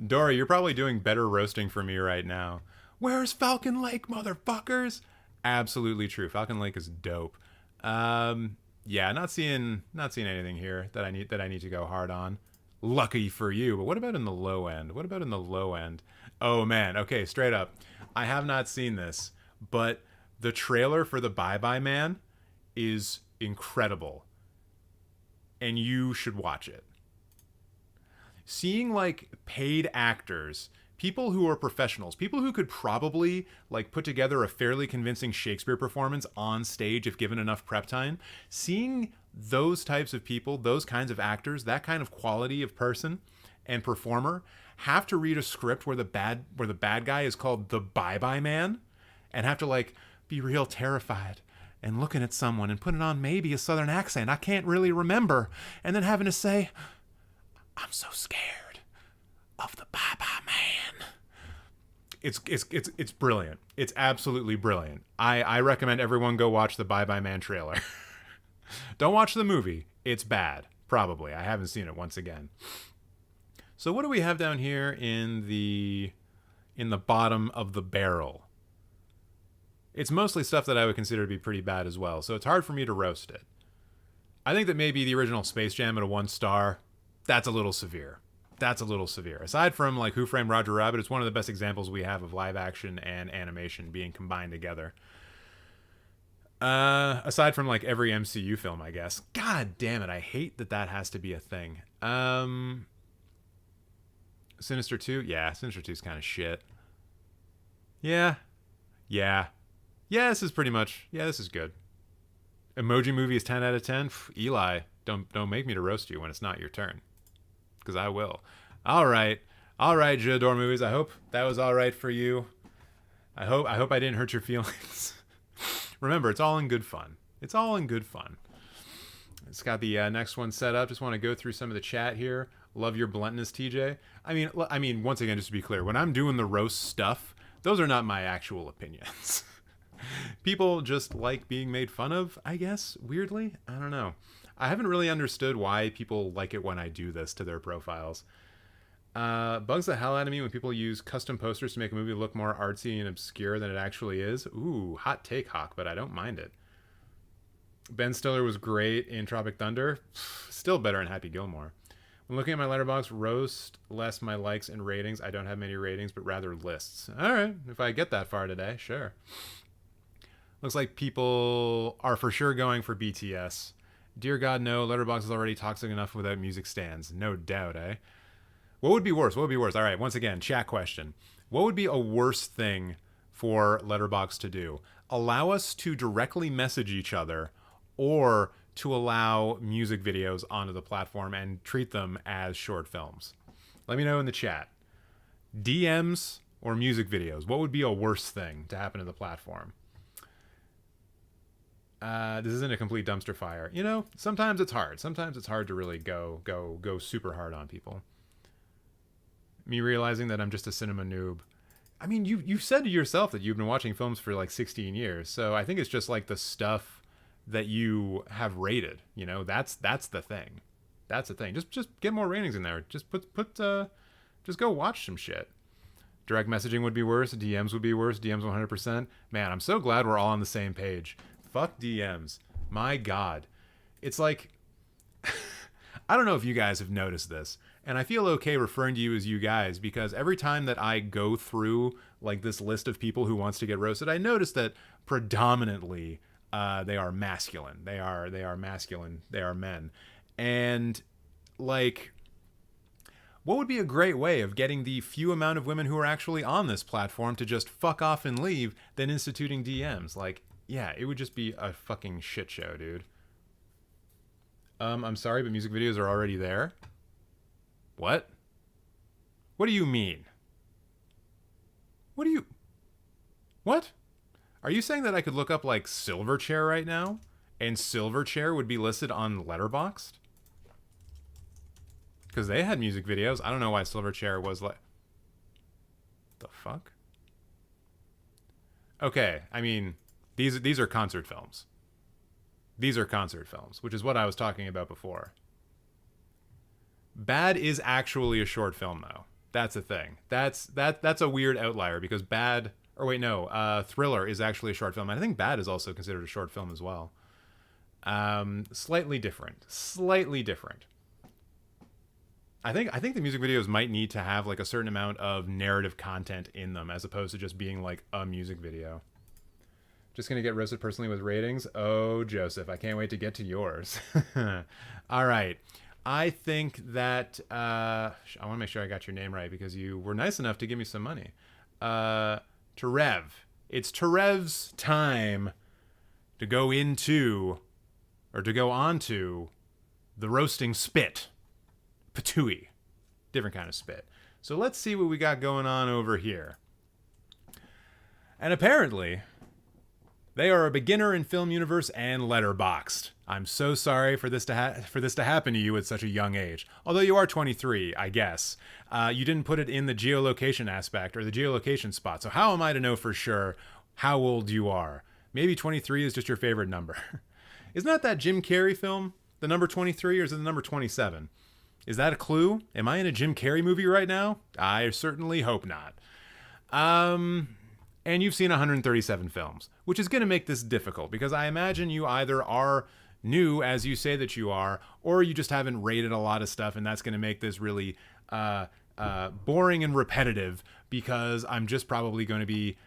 Dory, you're probably doing better roasting for me right now. Where's Falcon Lake, motherfuckers? Absolutely true. Falcon Lake is dope. Yeah, not seeing anything here that I need to go hard on. Lucky for you. But what about in the low end? What about in the low end? Oh man, okay, straight up. I have not seen this, but the trailer for the Bye Bye Man is incredible. And you should watch it. Seeing like paid actors, people who are professionals, people who could probably like put together a fairly convincing Shakespeare performance on stage if given enough prep time, seeing those types of people, those kinds of actors, that kind of quality of person and performer have to read a script where the bad guy is called the Bye Bye Man and have to like be real terrified and looking at someone and putting on maybe a southern accent I can't really remember, and then having to say, I'm so scared of the Bye Bye Man. It's brilliant. It's absolutely brilliant. I recommend everyone go watch the Bye Bye Man trailer. Don't watch the movie. It's bad. Probably. I haven't seen it once again. So what do we have down here in the bottom of the barrel? It's mostly stuff that I would consider to be pretty bad as well, so it's hard for me to roast it. I think that maybe the original Space Jam at a 1 star, that's a little severe. That's a little severe. Aside from like Who Framed Roger Rabbit, it's one of the best examples we have of live action and animation being combined together. Aside from like every MCU film, I guess. God damn it, I hate that has to be a thing. Sinister 2? Yeah, Sinister 2 is kind of shit. Yeah, this is pretty much, this is good. Emoji Movie is 10 out of 10. Eli, don't make me to roast you when it's not your turn, because I will. All right, J'adore Movies. I hope that was all right for you. I hope I didn't hurt your feelings. Remember, it's all in good fun. It's all in good fun. It's got the next one set up. Just want to go through some of the chat here. Love your bluntness, TJ. I mean, once again, just to be clear, when I'm doing the roast stuff, those are not my actual opinions. People just like being made fun of, I guess, weirdly. I don't know. I haven't really understood why people like it when I do this to their profiles. Bugs the hell out of me when people use custom posters to make a movie look more artsy and obscure than it actually is. Ooh, hot take, Hawk, but I don't mind it. Ben Stiller was great in Tropic Thunder. Still better in Happy Gilmore. When looking at my letterbox, roast less my likes and ratings. I don't have many ratings, but rather lists. All right, if I get that far today, sure. Looks like people are for sure going for BTS. Dear God, no. Letterboxd is already toxic enough without music stands. No doubt, eh? What would be worse? What would be worse? All right, once again, chat question. What would be a worse thing for Letterboxd to do? Allow us to directly message each other, or to allow music videos onto the platform and treat them as short films? Let me know in the chat. DMs or music videos? What would be a worse thing to happen to the platform? This isn't a complete dumpster fire. You know, sometimes it's hard. Sometimes it's hard to really go super hard on people. Me realizing that I'm just a cinema noob. I mean, you've said to yourself that you've been watching films for like 16 years. So I think it's just like the stuff that you have rated. You know, that's the thing. That's the thing. Just get more ratings in there. Just just go watch some shit. Direct messaging would be worse. DMs would be worse. DMs 100%. Man, I'm so glad we're all on the same page. Fuck DMs. My God. It's like, I don't know if you guys have noticed this, and I feel okay referring to you as you guys, because every time that I go through like this list of people who wants to get roasted, I notice that predominantly they are masculine. They are masculine. They are men. And like, what would be a great way of getting the few amount of women who are actually on this platform to just fuck off and leave than instituting DMs? Like, yeah, it would just be a fucking shit show, dude. I'm sorry, but music videos are already there. What? What do you mean? What? Are you saying that I could look up like Silverchair right now, and Silverchair would be listed on Letterboxd? Because they had music videos. I don't know why Silverchair was like... The fuck? Okay, I mean, these are concert films. These are concert films, which is what I was talking about before. Bad is actually a short film, though. That's a thing. That's a weird outlier because Bad, or wait, no, Thriller is actually a short film. And I think Bad is also considered a short film as well. Slightly different. Slightly different. I think the music videos might need to have like a certain amount of narrative content in them as opposed to just being like a music video. Just gonna get roasted personally with ratings. Oh, Joseph, I can't wait to get to yours. All right. I think that I want to make sure I got your name right because you were nice enough to give me some money. Terev. It's Terev's time to go into, or to go onto, the roasting spit. Patooey. Different kind of spit. So let's see what we got going on over here. And apparently, they are a beginner in film universe and Letterboxd. I'm so sorry for this to happen to you at such a young age. Although you are 23, I guess. You didn't put it in the geolocation aspect or the geolocation spot. So how am I to know for sure how old you are? Maybe 23 is just your favorite number. Isn't that Jim Carrey film? The number 23, or is it the number 27? Is that a clue? Am I in a Jim Carrey movie right now? I certainly hope not. And you've seen 137 films, which is going to make this difficult because I imagine you either are new, as you say that you are, or you just haven't rated a lot of stuff, and that's going to make this really boring and repetitive because I'm just probably going to be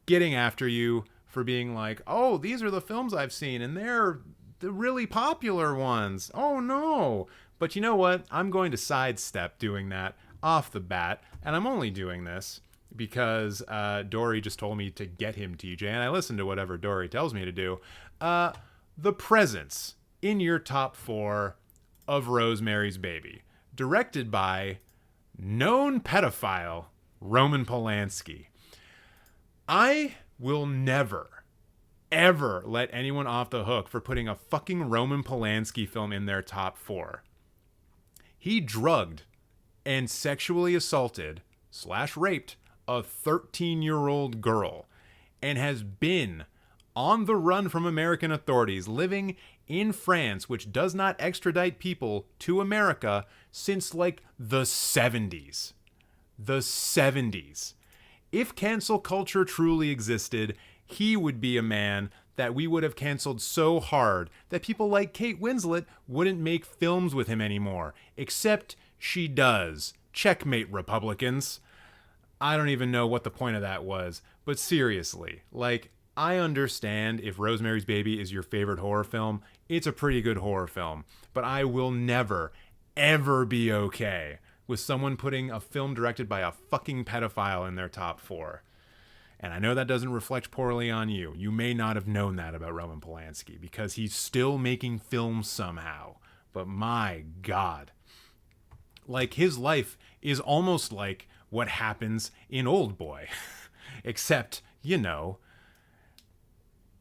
getting after you for being like, oh, these are the films I've seen, and they're the really popular ones. Oh, no. But you know what? I'm going to sidestep doing that off the bat, and I'm only doing this because Dory just told me to get him, TJ, and I listen to whatever Dory tells me to do. The presence in your top 4 of Rosemary's Baby, directed by known pedophile Roman Polanski. I will never, ever let anyone off the hook for putting a fucking Roman Polanski film in their top 4. He drugged and sexually assaulted / raped a 13-year-old girl and has been on the run from American authorities, living in France, which does not extradite people to America since like the 70s. The 70s. If cancel culture truly existed, he would be a man that we would have canceled so hard that people like Kate Winslet wouldn't make films with him anymore. Except she does. Checkmate, Republicans. I don't even know what the point of that was. But seriously, like, I understand if Rosemary's Baby is your favorite horror film. It's a pretty good horror film. But I will never, ever be okay with someone putting a film directed by a fucking pedophile in their top 4. And I know that doesn't reflect poorly on you. You may not have known that about Roman Polanski because he's still making films somehow. But my God. Like, his life is almost like what happens in Oldboy. Except, you know,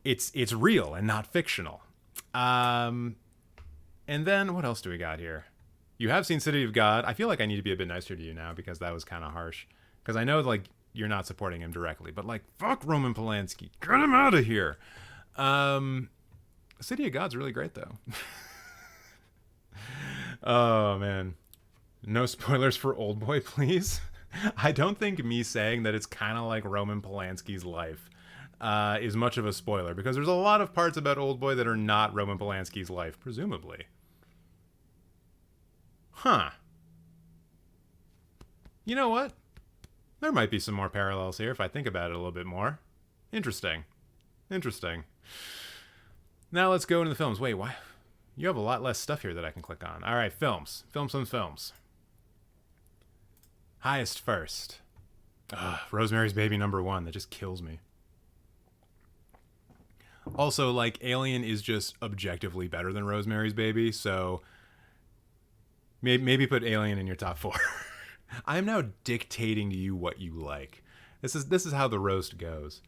it's real and not fictional. And then what else do we got here? You have seen City of God. I feel like I need to be a bit nicer to you now because that was kind of harsh. Because I know, like, you're not supporting him directly, but like, fuck Roman Polanski, get him out of here. City of God's really great though. Oh man, no spoilers for Oldboy, please. I don't think me saying that it's kind of like Roman Polanski's life is much of a spoiler because there's a lot of parts about Oldboy that are not Roman Polanski's life, presumably. Huh. You know what? There might be some more parallels here if I think about it a little bit more. Interesting. Interesting. Now let's go into the films. Wait, why? You have a lot less stuff here that I can click on. All right, films. Films. Highest first. Rosemary's Baby #1. That just kills me. Also, like, Alien is just objectively better than Rosemary's Baby, so maybe put Alien in your top 4. I am now dictating to you what you like. This is how the roast goes.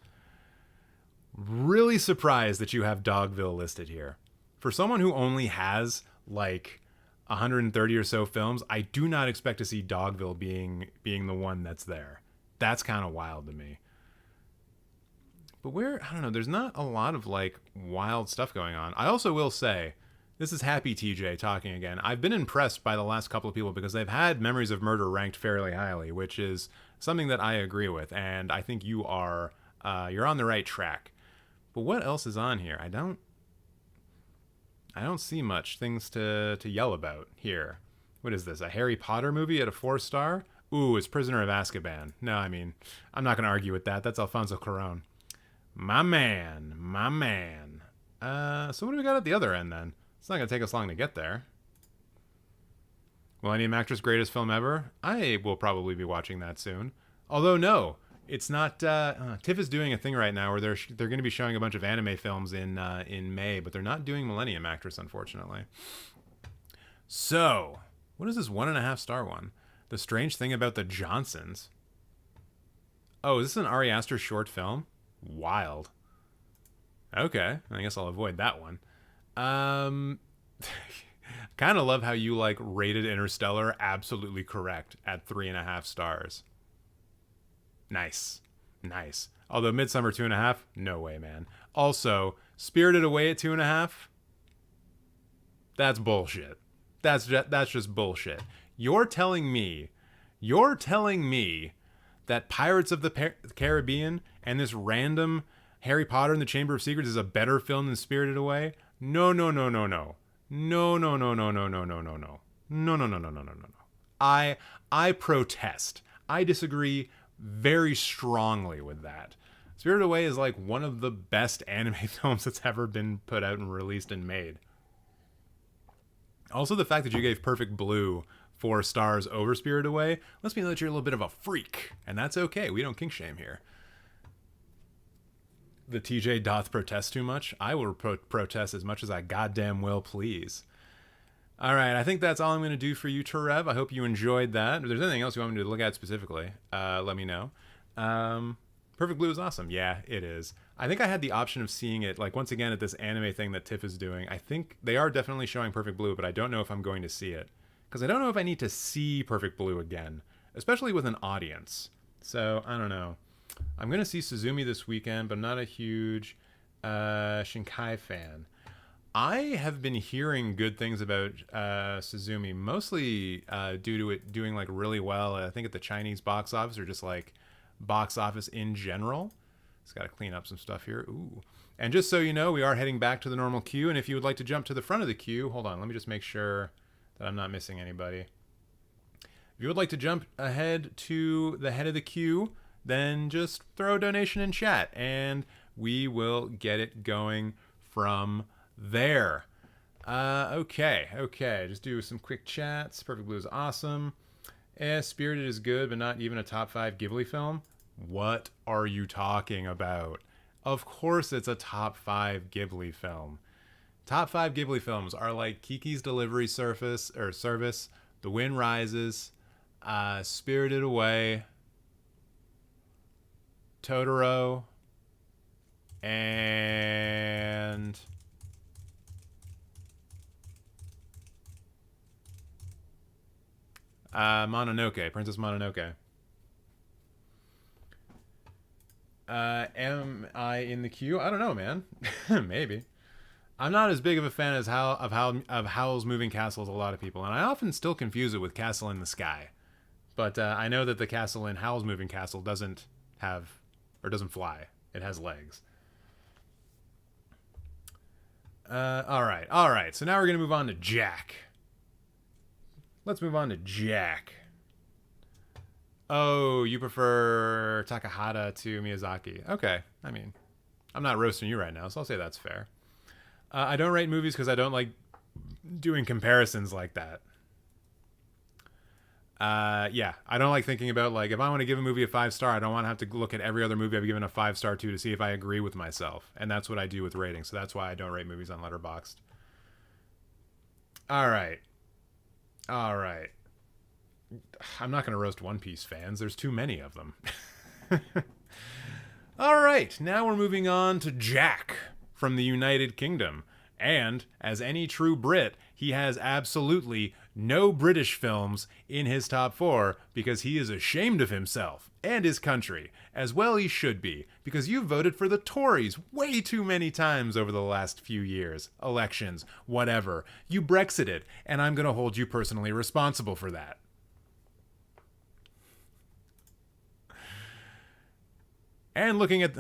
Really surprised that you have Dogville listed here. For someone who only has like 130 or so films, I do not expect to see Dogville being the one that's there. That's kind of wild to me. But I don't know, there's not a lot of like wild stuff going on. I also will say This is Happy TJ talking again. I've been impressed by the last couple of people because they've had Memories of Murder ranked fairly highly, which is something that I agree with, and I think you are you're on the right track. But what else is on here? I don't see much things to yell about here. What is this? A Harry Potter movie at a 4-star? Ooh, it's Prisoner of Azkaban. No, I mean, I'm not going to argue with that. That's Alfonso Cuarón. My man, my man. So what do we got at the other end then? It's not going to take us long to get there. Millennium Actress Greatest Film Ever? I will probably be watching that soon. Although, no, it's not. TIFF is doing a thing right now where they're going to be showing a bunch of anime films in May, but they're not doing Millennium Actress, unfortunately. So, what is this 1.5-star one? The Strange Thing About the Johnsons. Oh, is this an Ari Aster short film? Wild. Okay, I guess I'll avoid that one. Kind of love how you rated Interstellar absolutely correct at 3.5 stars. Nice. Although Midsummer 2.5, no way, man. Also, Spirited Away at 2.5. That's bullshit. That's just bullshit. You're telling me that Pirates of the Caribbean and this random Harry Potter and the Chamber of Secrets is a better film than Spirited Away? No. I protest. I disagree very strongly with that. Spirited Away is one of the best anime films that's ever been put out and released and made. Also, the fact that you gave Perfect Blue 4 stars over Spirited Away lets me know that you're a little bit of a freak, and that's okay. We don't kink shame here. The TJ doth protest too much. I will protest as much as I goddamn will please. All right, I think that's all I'm going to do for you, Terev. I hope you enjoyed that. If there's anything else you want me to look at specifically, let me know. Perfect Blue is awesome. Yeah, it is. I think I had the option of seeing it, once again, at this anime thing that TIFF is doing. I think they are definitely showing Perfect Blue, but I don't know if I'm going to see it. Because I don't know if I need to see Perfect Blue again, especially with an audience. So, I don't know. I'm going to see Suzumi this weekend, but I'm not a huge Shinkai fan. I have been hearing good things about Suzumi, mostly due to it doing really well, I think at the Chinese box office, or just box office in general. Just got to clean up some stuff here. Ooh. And just so you know, we are heading back to the normal queue, and if you would like to jump to the front of the queue, hold on, let me just make sure that I'm not missing anybody. If you would like to jump ahead to the head of the queue, then just throw a donation in chat, and we will get it going from there. Okay. Just do some quick chats. Perfect Blue is awesome. Spirited is good, but not even a top 5 Ghibli film. What are you talking about? Of course it's a top 5 Ghibli film. Top 5 Ghibli films are Kiki's Delivery Service, The Wind Rises, Spirited Away, Totoro, and Mononoke, Princess Mononoke. Am I in the queue? I don't know, man. Maybe. I'm not as big of a fan of Howl's Moving Castle as a lot of people, and I often still confuse it with Castle in the Sky. But I know that the castle in Howl's Moving Castle doesn't fly. It has legs. All right. So now we're gonna move on to Jack. Let's move on to Jack. Oh, you prefer Takahata to Miyazaki. Okay. I mean, I'm not roasting you right now, so I'll say that's fair. I don't rate movies because I don't like doing comparisons like that. Yeah, I don't like thinking about if I want to give a movie a 5-star, I don't want to have to look at every other movie I've given a 5-star to see if I agree with myself. And that's what I do with ratings. So that's why I don't rate movies on Letterboxd. All right. I'm not going to roast One Piece fans. There's too many of them. All right. Now we're moving on to Jack from the United Kingdom. And as any true Brit, he has absolutely no British films in his top 4 because he is ashamed of himself and his country. As well he should be, because you voted for the Tories way too many times over the last few years. Elections, whatever. You Brexited, and I'm going to hold you personally responsible for that. And looking at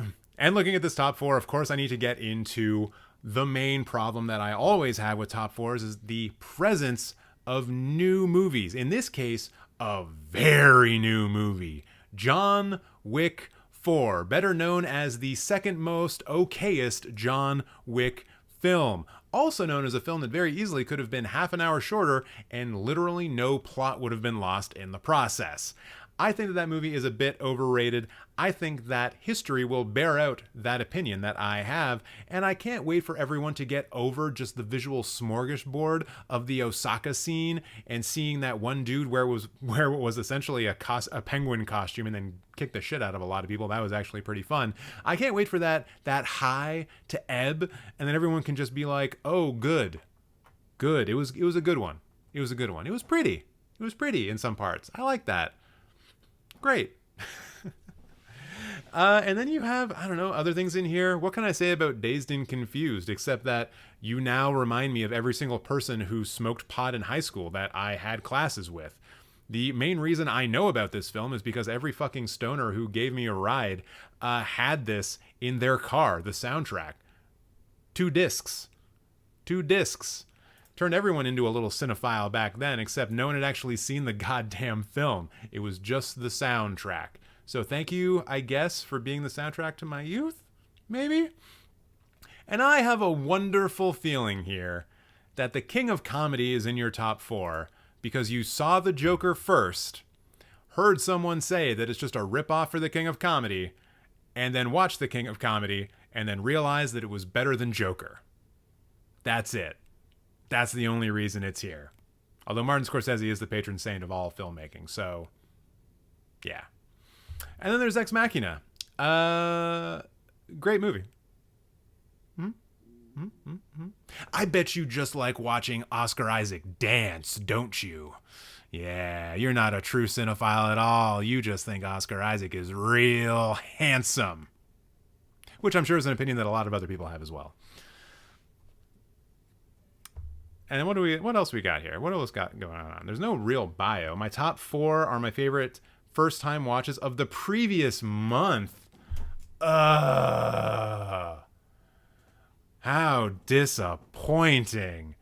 this top 4, of course, I need to get into the main problem that I always have with top 4s is the presence of new movies. In this case, a very new movie. John Wick 4, better known as the second most okayest John Wick film. Also known as a film that very easily could have been half an hour shorter and literally no plot would have been lost in the process. I think that movie is a bit overrated. I think that history will bear out that opinion that I have, and I can't wait for everyone to get over just the visual smorgasbord of the Osaka scene and seeing that one dude where it was essentially a penguin costume and then kick the shit out of a lot of people. That was actually pretty fun. I can't wait for that high to ebb, and then everyone can just be like, "Oh, good. It was a good one. It was a good one. It was pretty. It was pretty in some parts. I like that." Great. And then you have, I don't know, other things in here. What can I say about Dazed and Confused, except that you now remind me of every single person who smoked pot in high school that I had classes with. The main reason I know about this film is because every fucking stoner who gave me a ride had this in their car, the soundtrack. 2 discs. Turned everyone into a little cinephile back then, except no one had actually seen the goddamn film. It was just the soundtrack. So thank you, I guess, for being the soundtrack to my youth, maybe? And I have a wonderful feeling here that The King of Comedy is in your top 4 because you saw The Joker first, heard someone say that it's just a ripoff for The King of Comedy, and then watched The King of Comedy, and then realized that it was better than Joker. That's it. That's the only reason it's here. Although Martin Scorsese is the patron saint of all filmmaking, so yeah. And then there's Ex Machina. Great movie. I bet you just like watching Oscar Isaac dance, don't you? Yeah, you're not a true cinephile at all. You just think Oscar Isaac is real handsome. Which I'm sure is an opinion that a lot of other people have as well. And what else we got here? What else got going on? There's no real bio. My top 4 are my favorite first-time watches of the previous month. How disappointing.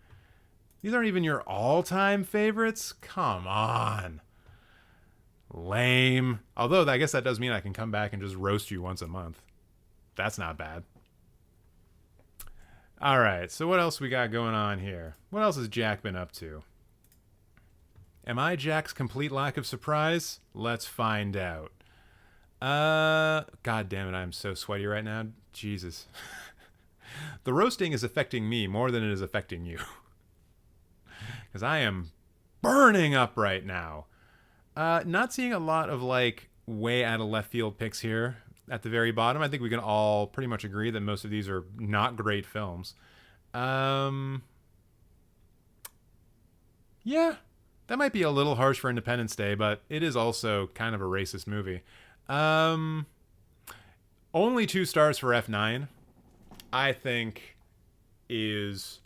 These aren't even your all-time favorites? Come on. Lame. Although, I guess that does mean I can come back and just roast you once a month. That's not bad. All right, so what else we got going on here? What else has Jack been up to? Am I Jack's complete lack of surprise? Let's find out. God damn it, I'm so sweaty right now. Jesus. The roasting is affecting me more than it is affecting you. Because I am burning up right now. Not seeing a lot of, like, way out of left field picks here. At the very bottom, I think we can all pretty much agree that most of these are not great films. Yeah, that might be a little harsh for Independence Day, but it is also kind of a racist movie. Only 2 stars for F9, I think, is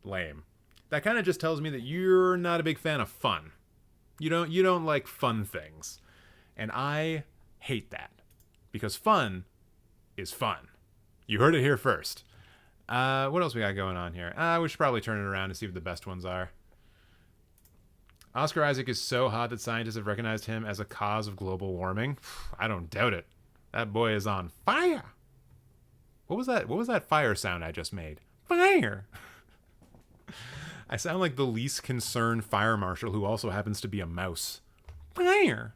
lame. That kind of just tells me that you're not a big fan of fun. You don't like fun things. And I hate that. Because fun is fun. You heard it here first. What else we got going on here? We should probably turn it around and see what the best ones are. Oscar Isaac is so hot that scientists have recognized him as a cause of global warming. I don't doubt it. That boy is on fire. What was that? What was that fire sound I just made? Fire. I sound like the least concerned fire marshal who also happens to be a mouse. Fire.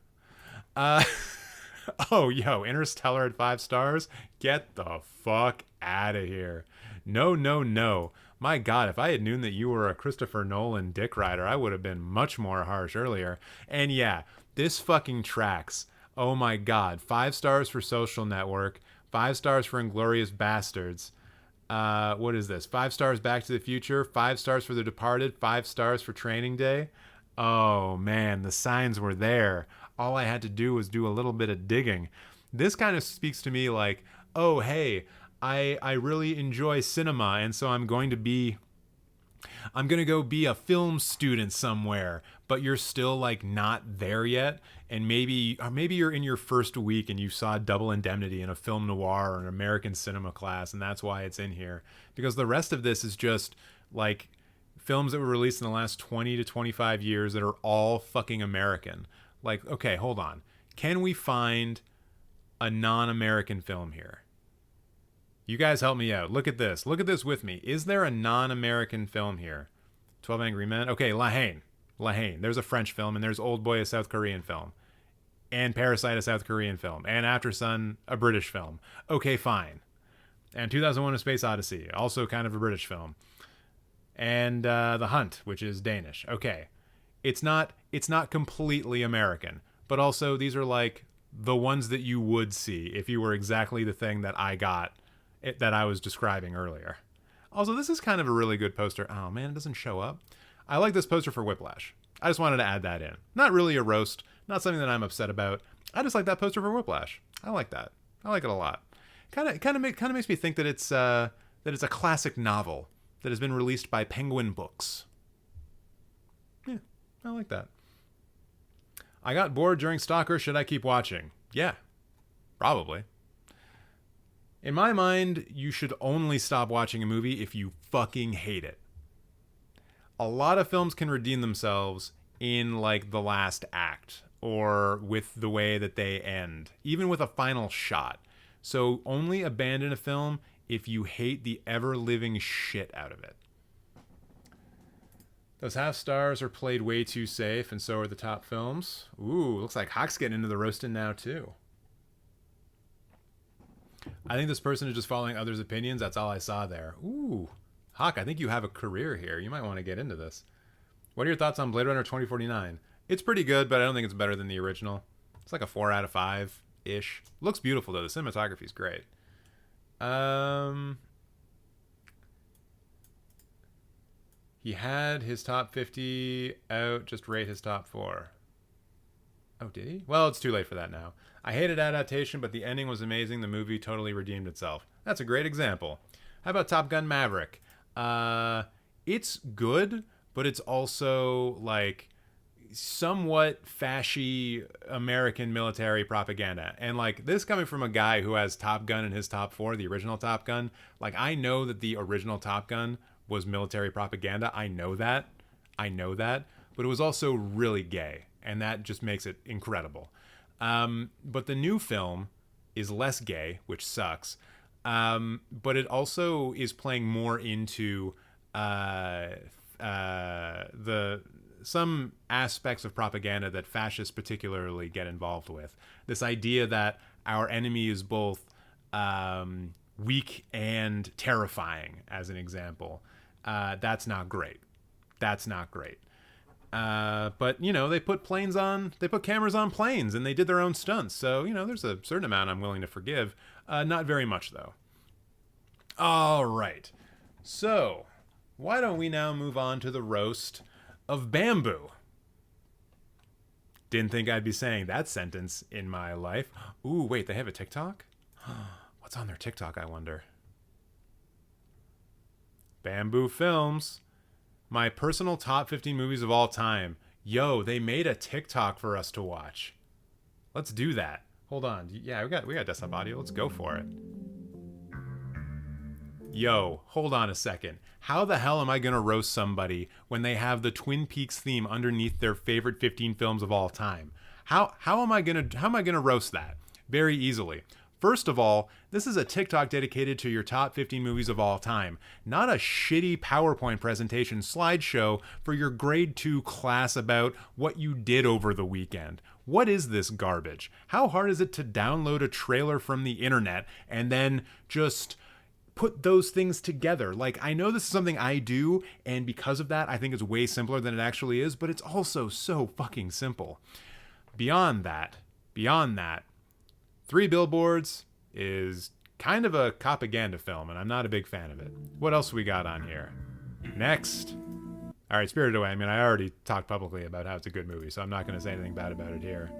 Oh, yo, Interstellar at 5 stars? Get the fuck out of here. No. My God, if I had known that you were a Christopher Nolan dick rider, I would have been much more harsh earlier. And yeah, this fucking tracks. Oh my God, 5 stars for Social Network, 5 stars for Inglourious Bastards. What is this? 5 stars Back to the Future, 5 stars for The Departed, 5 stars for Training Day. Oh man, the signs were there. All I had to do was do a little bit of digging. This kind of speaks to me like, oh hey, I really enjoy cinema, and so I'm going to go be a film student somewhere, but you're still like not there yet. And maybe you're in your first week and you saw Double Indemnity in a film noir or an American cinema class, and that's why it's in here. Because the rest of this is just like films that were released in the last 20 to 25 years that are all fucking American. Like, okay, hold on. Can we find a non-American film here? You guys help me out. Look at this. Look at this with me. Is there a non-American film here? 12 Angry Men? Okay, La Haine. La Haine. There's a French film, and there's Old Boy, a South Korean film. And Parasite, a South Korean film. And After Sun, a British film. Okay, fine. And 2001: A Space Odyssey, also kind of a British film. And The Hunt, which is Danish. Okay. It's not completely American, but also these are like the ones that you would see if you were exactly the thing that that I was describing earlier. Also, this is kind of a really good poster. Oh man, it doesn't show up. I like this poster for Whiplash. I just wanted to add that in. Not really a roast, not something that I'm upset about. I just like that poster for Whiplash. I like that. I like it a lot. Kind of makes me think that it's a classic novel that has been released by Penguin Books. Yeah, I like that. I got bored during Stalker. Should I keep watching? Yeah, probably. In my mind, you should only stop watching a movie if you fucking hate it. A lot of films can redeem themselves in like the last act or with the way that they end, even with a final shot. So only abandon a film if you hate the ever-living shit out of it. Those half stars are played way too safe, and so are the top films. Ooh, looks like Hawk's getting into the roasting now too. I think this person is just following others' opinions. That's all I saw there. Ooh. Hawk, I think you have a career here. You might want to get into this. What are your thoughts on Blade Runner 2049? It's pretty good, but I don't think it's better than the original. It's like a 4 out of 5-ish. Looks beautiful, though. The cinematography is great. He had his top 50 out. Just rate his top 4. Oh, did he? Well, it's too late for that now. I hated adaptation, but the ending was amazing. The movie totally redeemed itself. That's a great example. How about Top Gun Maverick? It's good, but it's also like somewhat fashy American military propaganda. And like this coming from a guy who has Top Gun in his top 4, the original Top Gun. Like I know that the original Top Gun was military propaganda. I know that. But it was also really gay. And that just makes it incredible. But the new film is less gay, which sucks. But it also is playing more into some aspects of propaganda that fascists particularly get involved with. This idea that our enemy is both weak and terrifying, as an example. That's not great. But you know, they put cameras on planes, and they did their own stunts. So you know, there's a certain amount I'm willing to forgive. Not very much though. All right. So why don't we now move on to the roast of Bamboo? Didn't think I'd be saying that sentence in my life. Ooh, wait, they have a TikTok? What's on their TikTok, I wonder? Bamboo Films. My personal top 15 movies of all time. Yo, they made a TikTok for us to watch. Let's do that. Hold on. Yeah, we got desktop audio. Let's go for it. Yo, hold on a second. How the hell am I going to roast somebody when they have the Twin Peaks theme underneath their favorite 15 films of all time? How am I going to roast that? Very easily. First of all, this is a TikTok dedicated to your top 15 movies of all time, not a shitty PowerPoint presentation slideshow for your grade 2 class about what you did over the weekend. What is this garbage? How hard is it to download a trailer from the internet and then just put those things together? Like, I know this is something I do, and because of that, I think it's way simpler than it actually is, but it's also so fucking simple. Beyond that, 3 Billboards is kind of a propaganda film, and I'm not a big fan of it. What else we got on here? Next. All right, Spirited Away. I mean, I already talked publicly about how it's a good movie, so I'm not going to say anything bad about it here.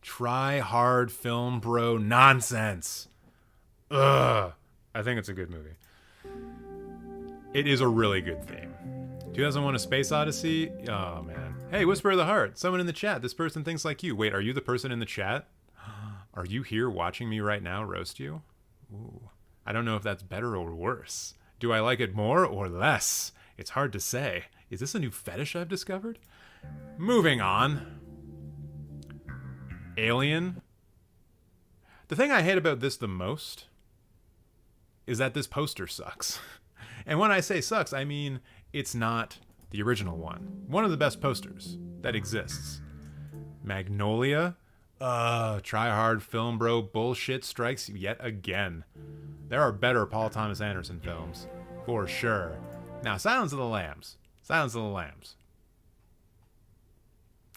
Try hard film bro nonsense. I think it's a good movie. It is a really good theme. 2001: A Space Odyssey. Oh, man. Hey, Whisper of the Heart. Someone in the chat. This person thinks like you. Wait, are you the person in the chat? Are you here watching me right now roast you? Ooh. I don't know if that's better or worse. Do I like it more or less? It's hard to say. Is this a new fetish I've discovered? Moving on. Alien. The thing I hate about this the most is that this poster sucks. And when I say sucks, I mean it's not the original one. One of the best posters that exists. Magnolia. Try hard film bro bullshit strikes yet again. There are better Paul Thomas Anderson films, for sure. Now, Silence of the Lambs. Silence of the Lambs.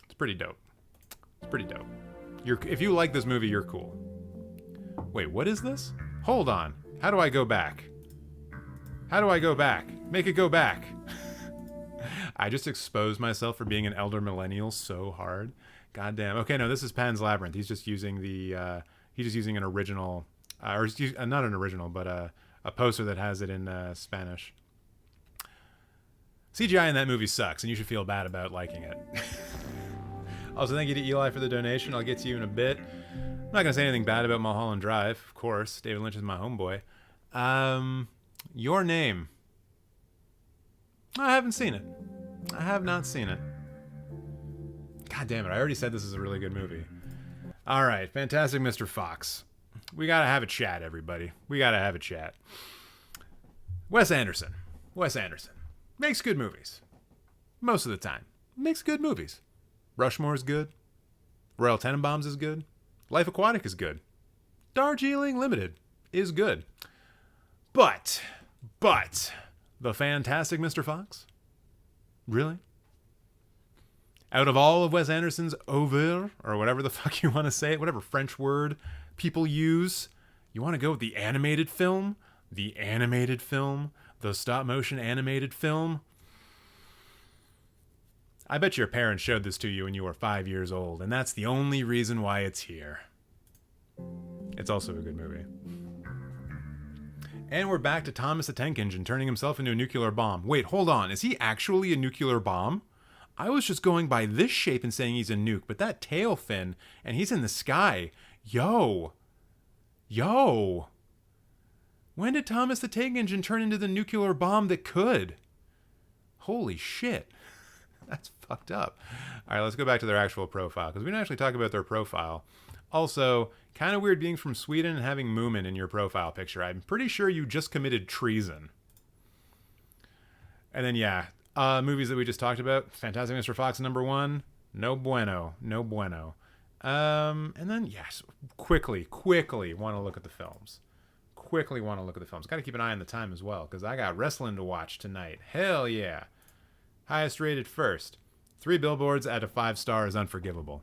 It's pretty dope. It's pretty dope. If you like this movie, you're cool. Wait, what is this? Hold on. How do I go back? How do I go back? Make it go back. I just exposed myself for being an elder millennial so hard. Goddamn. Okay, no, this is Pan's Labyrinth. He's just using an original, not an original, but a poster that has it in Spanish. CGI in that movie sucks, and you should feel bad about liking it. Also, thank you to Eli for the donation. I'll get to you in a bit. I'm not gonna say anything bad about Mulholland Drive, of course. David Lynch is my homeboy. Your Name. I haven't seen it. I have not seen it. God damn it, I already said this is a really good movie. All right, Fantastic Mr. Fox. We gotta have a chat, everybody. We gotta have a chat. Wes Anderson. Wes Anderson. Makes good movies. Most of the time. Makes good movies. Rushmore is good. Royal Tenenbaums is good. Life Aquatic is good. Darjeeling Limited is good. But, The Fantastic Mr. Fox? Really? Out of all of Wes Anderson's oeuvre, or whatever the fuck you want to say it, whatever French word people use, you want to go with the animated film? The animated film? The stop-motion animated film? I bet your parents showed this to you when you were 5 years old, and that's the only reason why it's here. It's also a good movie. And we're back to Thomas the Tank Engine turning himself into a nuclear bomb. Wait, hold on. Is he actually a nuclear bomb? I was just going by this shape and saying he's a nuke, but that tail fin, and he's in the sky. Yo. When did Thomas the Tank Engine turn into the nuclear bomb that could? Holy shit. That's fucked up. All right, let's go back to their actual profile, because we didn't actually talk about their profile. Also, kind of weird being from Sweden and having Moomin in your profile picture. I'm pretty sure you just committed treason. And then, yeah, movies that we just talked about. Fantastic Mr. Fox, #1. No bueno. And then, yes, quickly want to look at the films. Got to keep an eye on the time as well, because I got wrestling to watch tonight. Hell yeah. Highest rated first. 3 billboards out of 5 stars, unforgivable.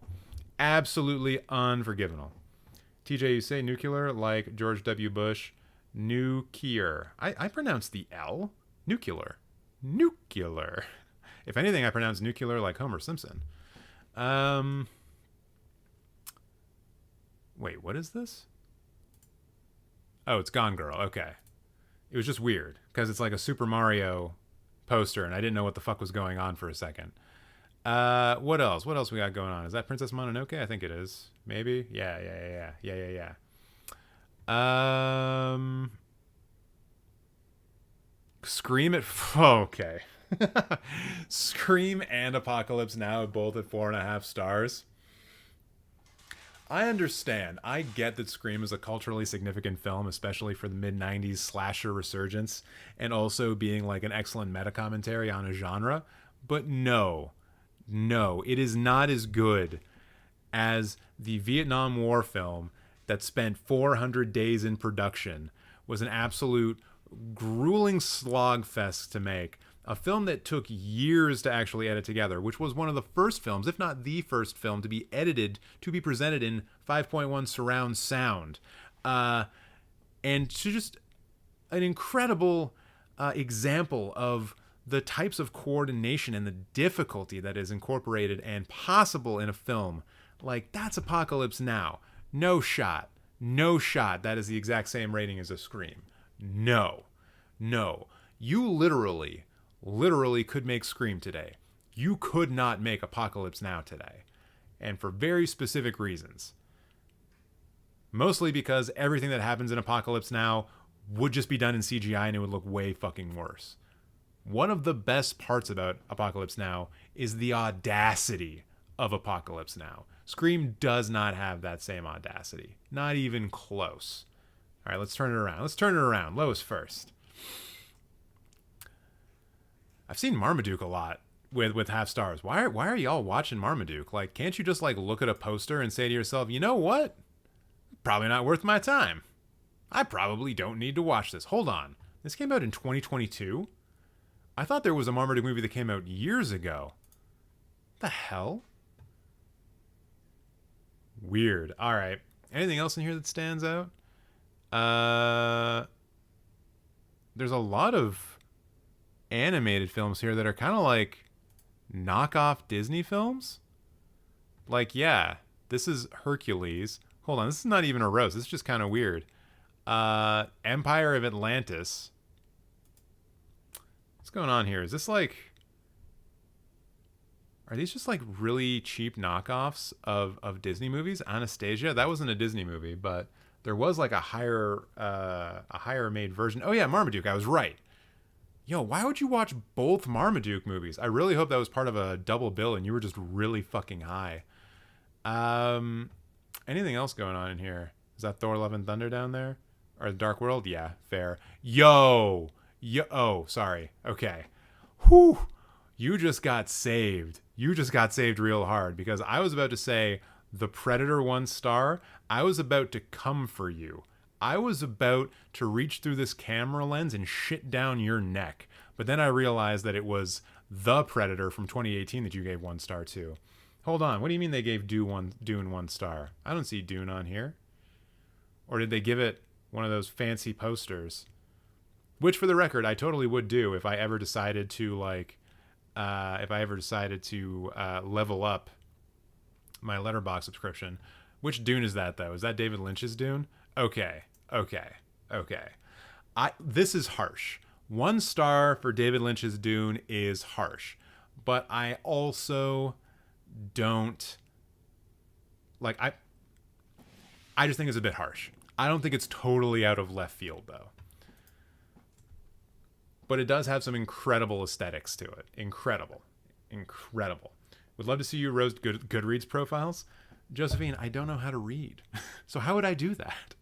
Absolutely unforgivable. TJ, you say nuclear like George W. Bush. Nuclear. I pronounce the L. Nuclear. If anything, I pronounce nuclear like Homer Simpson. Wait, what is this? Oh, it's Gone Girl. Okay. It was just weird, because it's like a Super Mario poster, and I didn't know what the fuck was going on for a second. What else we got going on? Is that Princess Mononoke? I think it is. Maybe. Yeah. Scream at okay. Scream and Apocalypse Now, both at 4.5 stars. I understand. I get that Scream is a culturally significant film, especially for the mid-90s slasher resurgence, and also being like an excellent meta-commentary on a genre. But no, it is not as good as the Vietnam War film that spent 400 days in production, was an absolute grueling slogfest to make, a film that took years to actually edit together, which was one of the first films, if not the first film, to be edited to be presented in 5.1 surround sound. And to just an incredible example of the types of coordination and the difficulty that is incorporated and possible in a film. Like, that's Apocalypse Now. No shot. No shot. That is the exact same rating as a Scream. No. You literally could make Scream today. You could not make Apocalypse Now today. And for very specific reasons. Mostly because everything that happens in Apocalypse Now would just be done in CGI and it would look way fucking worse. One of the best parts about Apocalypse Now is the audacity of Apocalypse Now. Scream does not have that same audacity. Not even close. All right, let's turn it around. Lois first. I've seen Marmaduke a lot with half stars. Why are y'all watching Marmaduke? Like, can't you just like look at a poster and say to yourself, you know what? Probably not worth my time. I probably don't need to watch this. Hold on. This came out in 2022? I thought there was a Marmaduke movie that came out years ago. What the hell? Weird. All right. Anything else in here that stands out? There's a lot of animated films here that are kind of like knockoff Disney films. Like, yeah, this is Hercules. Hold on, this is not even a roast. This is just kind of weird. Empire of Atlantis. What's going on here? Is this like... Are these just like really cheap knockoffs of Disney movies? Anastasia? That wasn't a Disney movie, but there was like a higher made version. Oh yeah, Marmaduke. I was right. Yo, why would you watch both Marmaduke movies? I really hope that was part of a double bill and you were just really fucking high. Anything else going on in here? Is that Thor Love and Thunder down there? Or The Dark World? Yeah, fair. Yo! Oh, sorry. Okay. Whew! You just got saved. You just got saved real hard because I was about to say The Predator 1 star. I was about to come for you. I was about to reach through this camera lens and shit down your neck. But then I realized that it was The Predator from 2018 that you gave 1 star to. Hold on. What do you mean they gave Dune 1 star? I don't see Dune on here. Or did they give it one of those fancy posters? Which, for the record, I totally would do if I ever decided to, like, level up my Letterboxd subscription. Which Dune is that, though? Is that David Lynch's Dune? Okay. This is harsh. 1 star for David Lynch's Dune is harsh. But I also don't... Like, I just think it's a bit harsh. I don't think it's totally out of left field, though. But it does have some incredible aesthetics to it. Incredible. Would love to see you roast Goodreads profiles. Josephine, I don't know how to read. So how would I do that?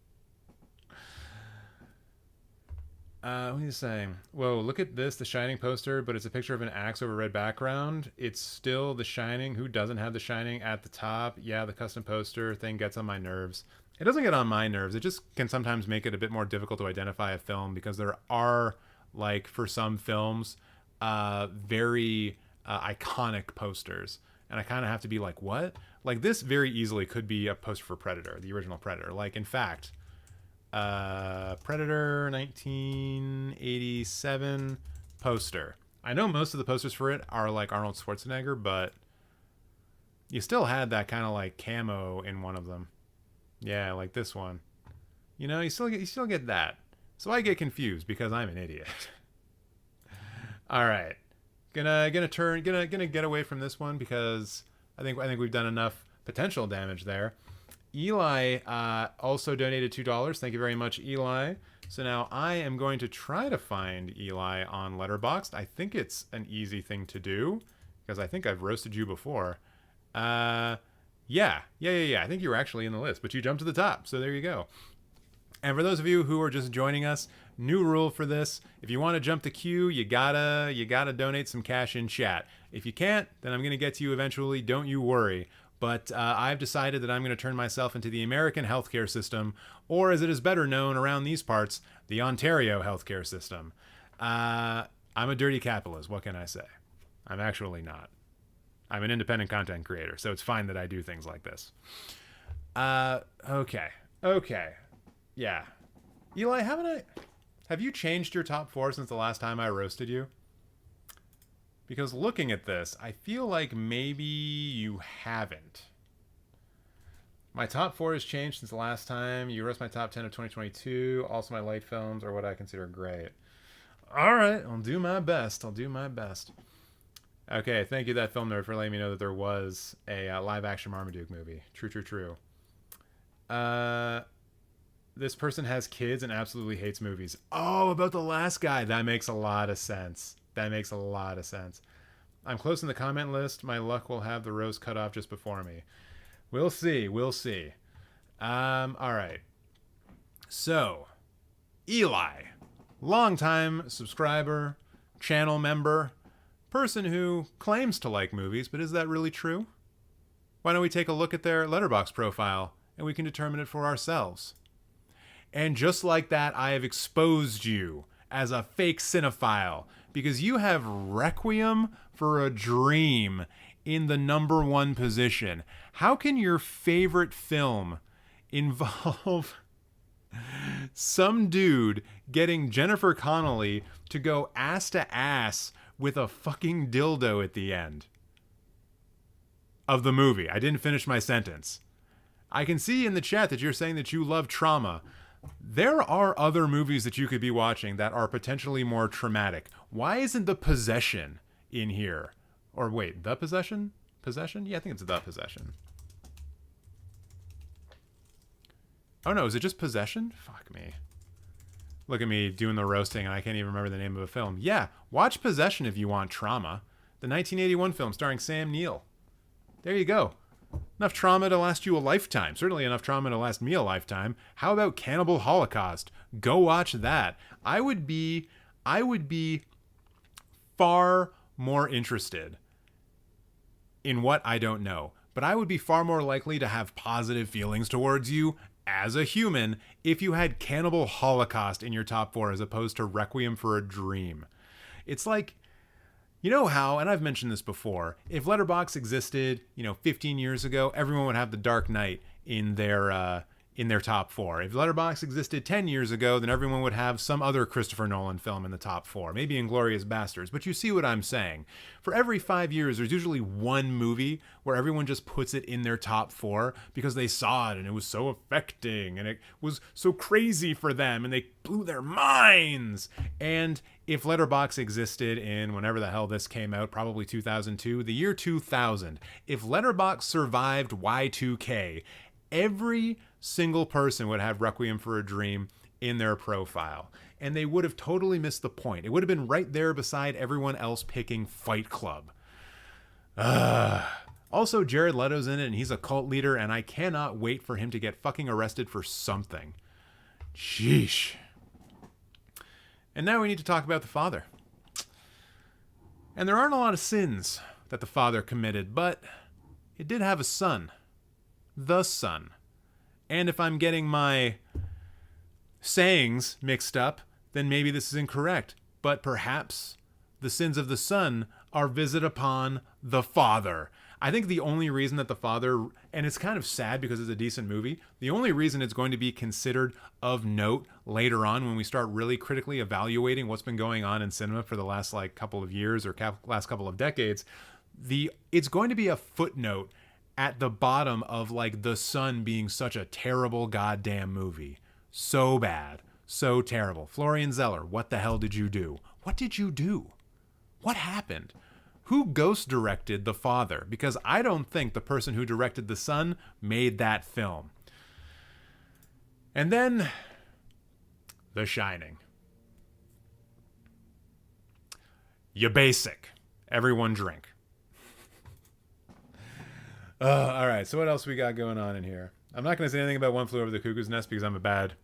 What are you saying? Whoa, look at this, The Shining poster, but it's a picture of an axe over red background. It's still The Shining. Who doesn't have The Shining at the top? Yeah, the custom poster thing gets on my nerves. It doesn't get on my nerves. It just can sometimes make it a bit more difficult to identify a film because there are, like, for some films, very iconic posters. And I kind of have to be like, what? Like, this very easily could be a poster for Predator, the original Predator. Like, in fact... Predator 1987 poster. I know most of the posters for it are like Arnold Schwarzenegger, but you still had that kind of like camo in one of them. Yeah, like this one. You know, you still get that. So I get confused because I'm an idiot. All right, gonna get away from this one because I think we've done enough potential damage there. Eli also donated $2. Thank you very much, Eli. So now I am going to try to find Eli on Letterboxd. I think it's an easy thing to do because I think I've roasted you before. Yeah. I think you were actually in the list, but you jumped to the top. So there you go. And for those of you who are just joining us, new rule for this: if you want to jump the queue, you gotta donate some cash in chat. If you can't, then I'm gonna get to you eventually. Don't you worry. But I've decided that I'm going to turn myself into the American healthcare system, or as it is better known around these parts, the Ontario healthcare system. I'm a dirty capitalist. What can I say? I'm actually not. I'm an independent content creator, so it's fine that I do things like this. Okay. Yeah. Eli, have you changed your top 4 since the last time I roasted you? Because looking at this, I feel like maybe you haven't. My top 4 has changed since the last time. You roast my top 10 of 2022. Also, my late films are what I consider great. All right, I'll do my best. Okay, thank you, That Film Nerd, for letting me know that there was a live-action Marmaduke movie. True. This person has kids and absolutely hates movies. Oh, about the last guy. That makes a lot of sense. I'm close in the comment list. My luck will have the roast cut off just before me. We'll see. All right. So, Eli, longtime subscriber, channel member, person who claims to like movies, but is that really true? Why don't we take a look at their Letterboxd profile and we can determine it for ourselves. And just like that, I have exposed you as a fake cinephile because you have Requiem for a Dream in the number 1 position. How can your favorite film involve some dude getting Jennifer Connelly to go ass to ass with a fucking dildo at the end of the movie? I didn't finish my sentence. I can see in the chat that you're saying that you love trauma. There are other movies that you could be watching that are potentially more traumatic. Why isn't The Possession in here? Or wait, The Possession? Possession? Yeah, I think it's The Possession. Oh no, is it just Possession? Fuck me. Look at me doing the roasting and I can't even remember the name of a film. Yeah, watch Possession if you want trauma. The 1981 film starring Sam Neill. There you go. Enough trauma to last you a lifetime. Certainly enough trauma to last me a lifetime. How about Cannibal Holocaust? Go watch that. I would be far more interested in what I don't know, but I would be far more likely to have positive feelings towards you as a human if you had Cannibal Holocaust in your top 4 as opposed to Requiem for a Dream. It's like, you know how, and I've mentioned this before, if Letterboxd existed, 15 years ago, everyone would have The Dark Knight in their top 4. If Letterboxd existed 10 years ago, then everyone would have some other Christopher Nolan film in the top 4, maybe Inglourious Basterds. But you see what I'm saying. For every 5 years, there's usually one movie where everyone just puts it in their top 4 because they saw it and it was so affecting and it was so crazy for them and they blew their minds. And if Letterboxd existed in whenever the hell this came out, probably 2002, the year 2000, if Letterboxd survived Y2K, every single person would have Requiem for a Dream in their profile. And they would have totally missed the point. It would have been right there beside everyone else picking Fight Club. Also, Jared Leto's in it, and he's a cult leader, and I cannot wait for him to get fucking arrested for something. Sheesh. And now we need to talk about the father. And there aren't a lot of sins that the father committed, but it did have a son. The son. And if I'm getting my sayings mixed up, then maybe this is incorrect. But perhaps the sins of the son are visited upon the father. I think the only reason that the father, and it's kind of sad because it's a decent movie, the only reason it's going to be considered of note later on when we start really critically evaluating what's been going on in cinema for the last couple of years or last couple of decades, it's going to be a footnote at the bottom of The Son being such a terrible goddamn movie. So bad. So terrible. Florian Zeller, what the hell did you do? What did you do? What happened? Who ghost directed The Father? Because I don't think the person who directed The Son made that film. And then The Shining. You basic. Everyone drink. All right, so what else we got going on in here? I'm not going to say anything about One Flew Over the Cuckoo's Nest because I'm a bad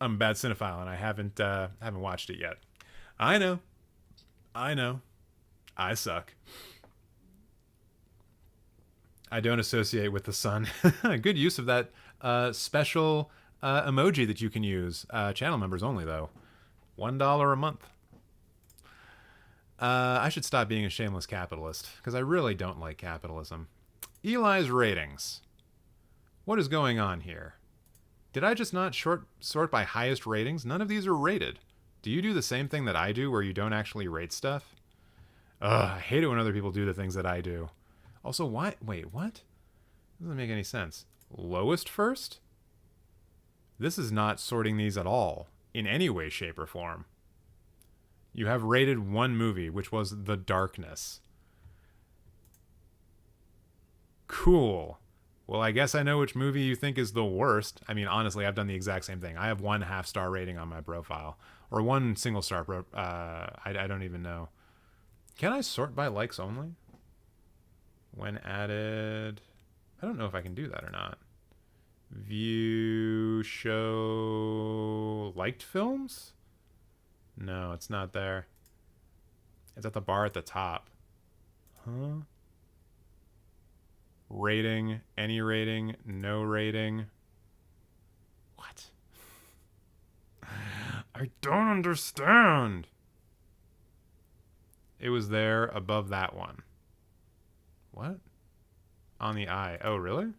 cinephile and I haven't watched it yet. I know. I suck. I don't associate with The Son. Good use of that special emoji that you can use. Channel members only, though. $1 a month. I should stop being a shameless capitalist, because I really don't like capitalism. Eli's ratings. What is going on here? Did I just not sort by highest ratings? None of these are rated. Do you do the same thing that I do, where you don't actually rate stuff? Ugh, I hate it when other people do the things that I do. Also, why? Wait, what? Doesn't make any sense. Lowest first? This is not sorting these at all, in any way, shape, or form. You have rated one movie, which was The Darkness. Cool. Well, I guess I know which movie you think is the worst. I mean, honestly, I've done the exact same thing. I have 1 half-star rating on my profile. Or 1 single star. I don't even know. Can I sort by likes only? When added... I don't know if I can do that or not. View, show, liked films? No, it's not there. It's at the bar at the top. Huh? Rating, any rating, no rating. What? I don't understand. It was there above that one. What? On the eye. Oh, really?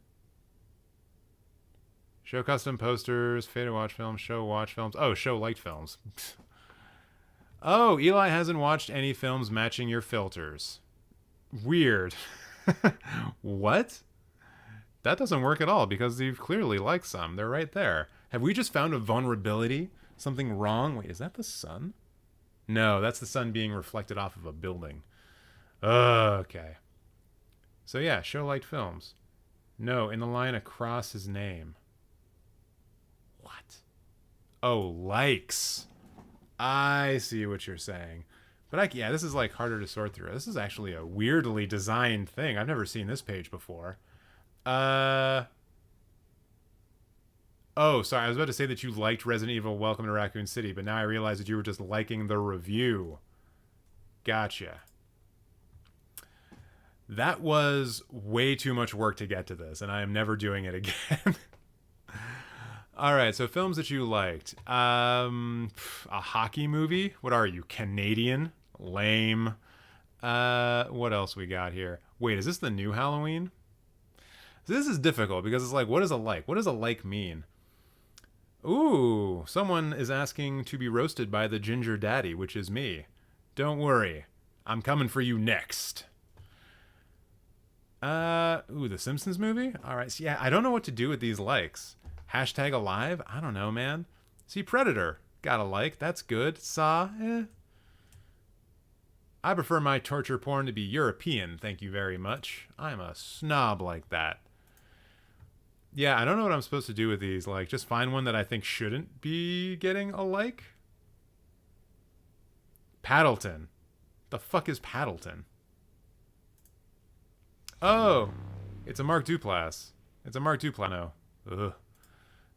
Show custom posters, faded watch films, show watch films. Oh, show liked films. Oh, Eli hasn't watched any films matching your filters. Weird. What? That doesn't work at all because you've clearly liked some. They're right there. Have we just found a vulnerability? Something wrong? Wait, is that the sun? No, that's the sun being reflected off of a building. Okay. So yeah, show liked films. No, in the line across his name. What? Oh, likes. I see what you're saying. But yeah, this is like harder to sort through. This is actually a weirdly designed thing. I've never seen this page before. Oh, sorry. I was about to say that you liked Resident Evil Welcome to Raccoon City, but now I realize that you were just liking the review. Gotcha. That was way too much work to get to this, and I am never doing it again. All right, so films that you liked. A hockey movie? What are you, Canadian? Lame. What else we got here? Wait, is this the new Halloween? So this is difficult because it's like, what is a like? What does a like mean? Ooh, someone is asking to be roasted by the Ginger Daddy, which is me. Don't worry, I'm coming for you next. The Simpsons movie? All right, so yeah, I don't know what to do with these likes. Hashtag alive? I don't know, man. See, Predator. Got a like. That's good. Saw? I prefer my torture porn to be European, thank you very much. I'm a snob like that. Yeah, I don't know what I'm supposed to do with these. Like, just find one that I think shouldn't be getting a like? Paddleton. The fuck is Paddleton? Oh, it's a Mark Duplass. It's a Mark Duplass. No. Ugh.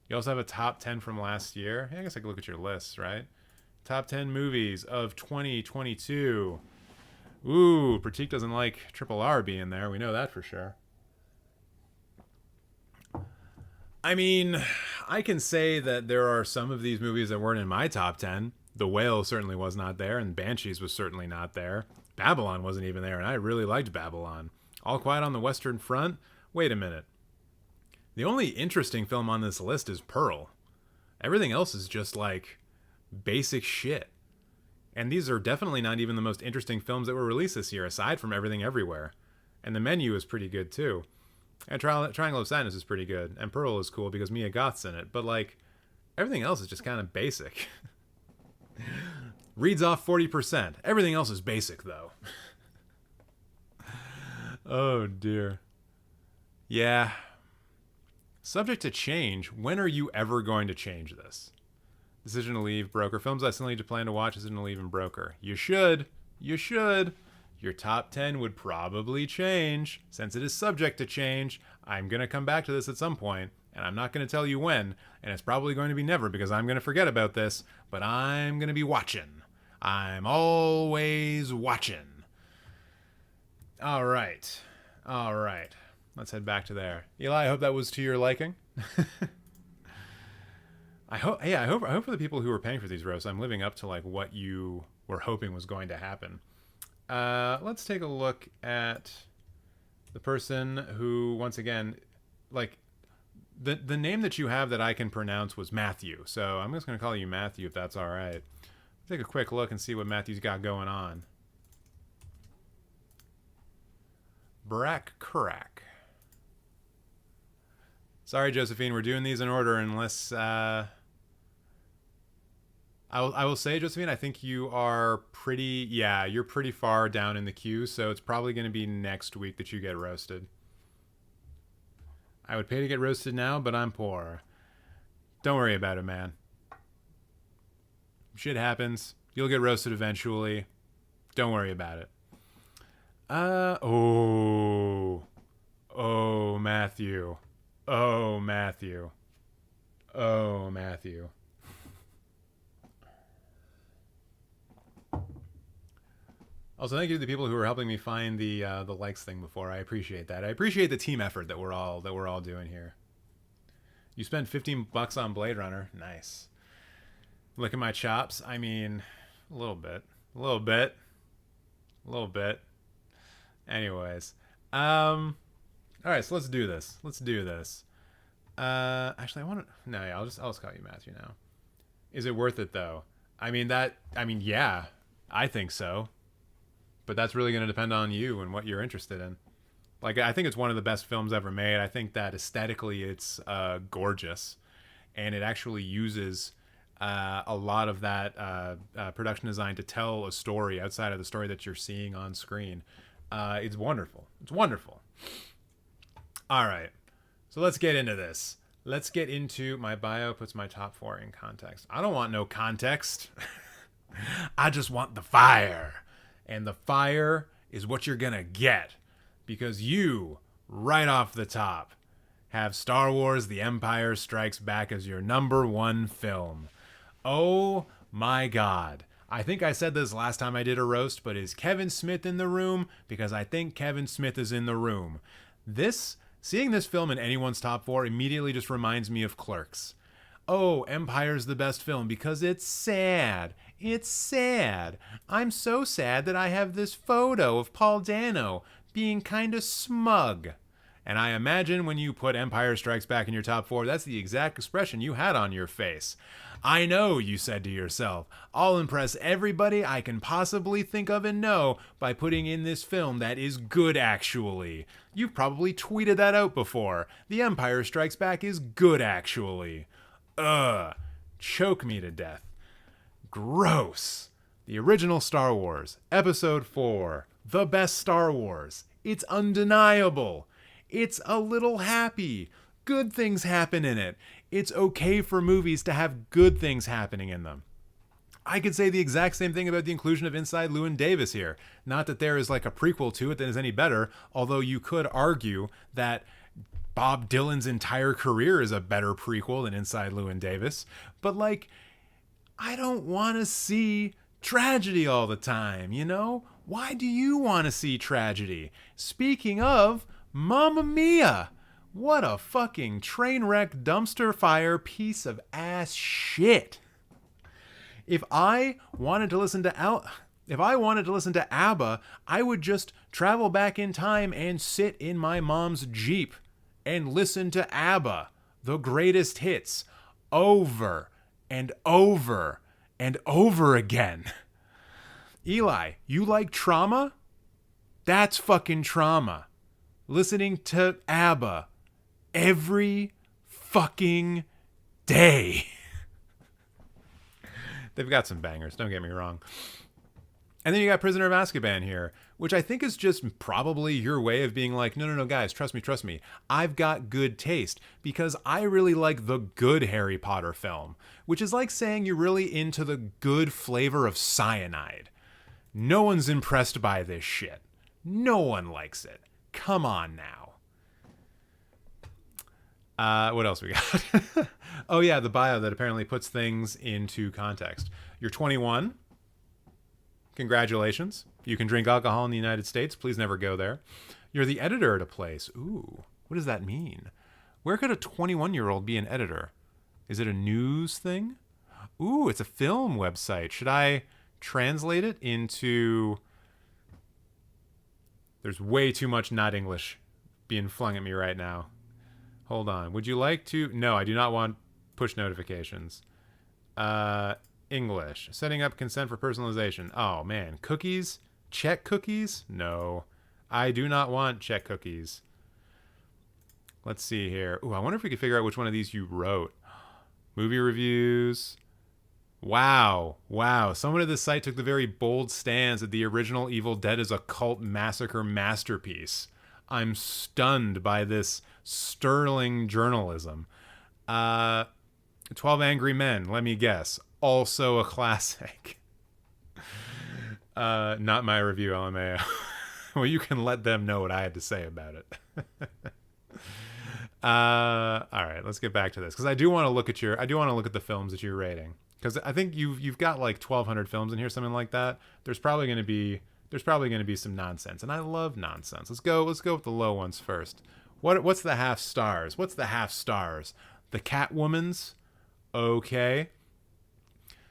You also have a top 10 from last year. Yeah, I guess I could look at your list, right? Top 10 movies of 2022. Ooh, Pratik doesn't like Triple R being there. We know that for sure. I mean, I can say that there are some of these movies that weren't in my top 10. The Whale certainly was not there, and Banshees was certainly not there. Babylon wasn't even there, and I really liked Babylon. All Quiet on the Western Front? Wait a minute. The only interesting film on this list is Pearl. Everything else is just like basic shit. And these are definitely not even the most interesting films that were released this year, aside from Everything Everywhere. And The Menu is pretty good too. And Triangle of Sadness is pretty good. And Pearl is cool because Mia Goth's in it. But like, everything else is just kind of basic. Reads off 40%. Everything else is basic though. Oh dear. Yeah. Subject to change. When are you ever going to change this? Decision to Leave, Broker. Films I still need to plan to watch. Decision to Leave and Broker. You should. You should. Your top 10 would probably change. Since it is subject to change, I'm going to come back to this at some point, and I'm not going to tell you when, and it's probably going to be never because I'm going to forget about this, but I'm going to be watching. I'm always watching. All right. All right. Let's head back to there. Eli, I hope that was to your liking. I hope for the people who are paying for these roasts, I'm living up to like what you were hoping was going to happen. Let's take a look at the person who, once again, like, the name that you have that I can pronounce was Matthew. So I'm just going to call you Matthew if that's all right. Take a quick look and see what Matthew's got going on. Brack Crack. Sorry, Josephine, we're doing these in order unless... I will say, Josephine, I think you are pretty... Yeah, you're pretty far down in the queue, so it's probably going to be next week that you get roasted. I would pay to get roasted now, but I'm poor. Don't worry about it, man. Shit happens. You'll get roasted eventually. Don't worry about it. Oh, Matthew. Oh, Matthew. Oh, Matthew. Also, thank you to the people who are helping me find the likes thing before. I appreciate that. I appreciate the team effort that we're all doing here. You spent $15 on Blade Runner. Nice. Look at my chops. I mean, a little bit. Anyways, all right. So let's do this. Actually, I want to. No, yeah. I'll just call you Matthew now. Is it worth it though? Yeah, I think so. But that's really going to depend on you and what you're interested in. Like, I think it's one of the best films ever made. I think that aesthetically it's gorgeous. And it actually uses a lot of that production design to tell a story outside of the story that you're seeing on screen. It's wonderful. All right. So let's get into this. Let's get into my bio puts my top 4 in context. I don't want no context. I just want the fire. And the fire is what you're going to get. Because you, right off the top, have Star Wars The Empire Strikes Back as your #1 film. Oh my God. I think I said this last time I did a roast, but is Kevin Smith in the room? Because I think Kevin Smith is in the room. Seeing this film in anyone's top 4 immediately just reminds me of Clerks. Oh, Empire's the best film because it's sad. It's sad. I'm so sad that I have this photo of Paul Dano being kind of smug. And I imagine when you put Empire Strikes Back in your top 4, that's the exact expression you had on your face. I know, you said to yourself, I'll impress everybody I can possibly think of and know by putting in this film that is good actually. You've probably tweeted that out before. The Empire Strikes Back is good actually. Choke me to death. Gross. The original Star Wars, Episode 4, the best Star Wars. It's undeniable. It's a little happy. Good things happen in it. It's okay for movies to have good things happening in them. I could say the exact same thing about the inclusion of Inside Llewyn Davis here. Not that there is like a prequel to it that is any better, although you could argue that Bob Dylan's entire career is a better prequel than Inside Llewyn Davis. But like, I don't want to see tragedy all the time, you know? Why do you want to see tragedy? Speaking of, Mamma Mia! What a fucking train wreck dumpster fire piece of ass shit. If I wanted to listen to ABBA, I would just travel back in time and sit in my mom's Jeep and listen to ABBA, the greatest hits, over and over and over again. Eli, you like trauma? That's fucking trauma. Listening to ABBA every fucking day. They've got some bangers, don't get me wrong. And then you got Prisoner of Azkaban here, which I think is just probably your way of being like, no, guys, trust me. I've got good taste because I really like the good Harry Potter film, which is like saying you're really into the good flavor of cyanide. No one's impressed by this shit. No one likes it. Come on now. What else we got? Oh yeah, the bio that apparently puts things into context. You're 21. Congratulations. You can drink alcohol in the United States. Please never go there. You're the editor at a place. Ooh, what does that mean? Where could a 21-year-old be an editor? Is it a news thing? Ooh, it's a film website. Should I translate it into There's way too much not English being flung at me right now. Hold on. Would you like to? No, I do not want push notifications. English. Setting up consent for personalization. Oh, man. Cookies? Check cookies? No. I do not want check cookies. Let's see here. Ooh, I wonder if we could figure out which one of these you wrote. Movie reviews. Wow. Wow. Someone at this site took the very bold stance that the original Evil Dead is a cult massacre masterpiece. I'm stunned by this sterling journalism. 12 Angry Men, let me guess. Also a classic. Not my review, LMAO. Well, you can let them know what I had to say about it. All right, let's get back to this because I do want to look at the films that you're rating because I think you've got like 1,200 films in here, something like that. There's probably going to be some nonsense, and I love nonsense. Let's go with the low ones first. What's the half stars? What's the half stars? The Catwoman's okay.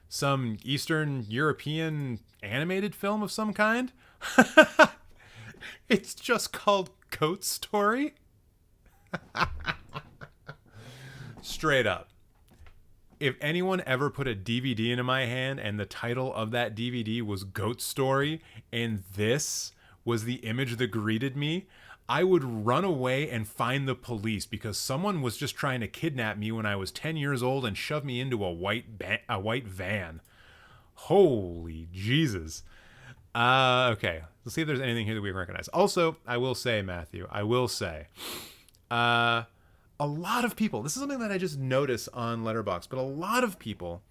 Some Eastern European animated film of some kind. It's just called Goat Story. Straight up. If anyone ever put a DVD into my hand and the title of that DVD was Goat Story and this was the image that greeted me, I would run away and find the police because someone was just trying to kidnap me when I was 10 years old and shove me into a white van. Holy Jesus. Okay, let's see if there's anything here that we recognize. Also, I will say, Matthew, a lot of people, this is something that I just noticed on Letterboxd, but a lot of people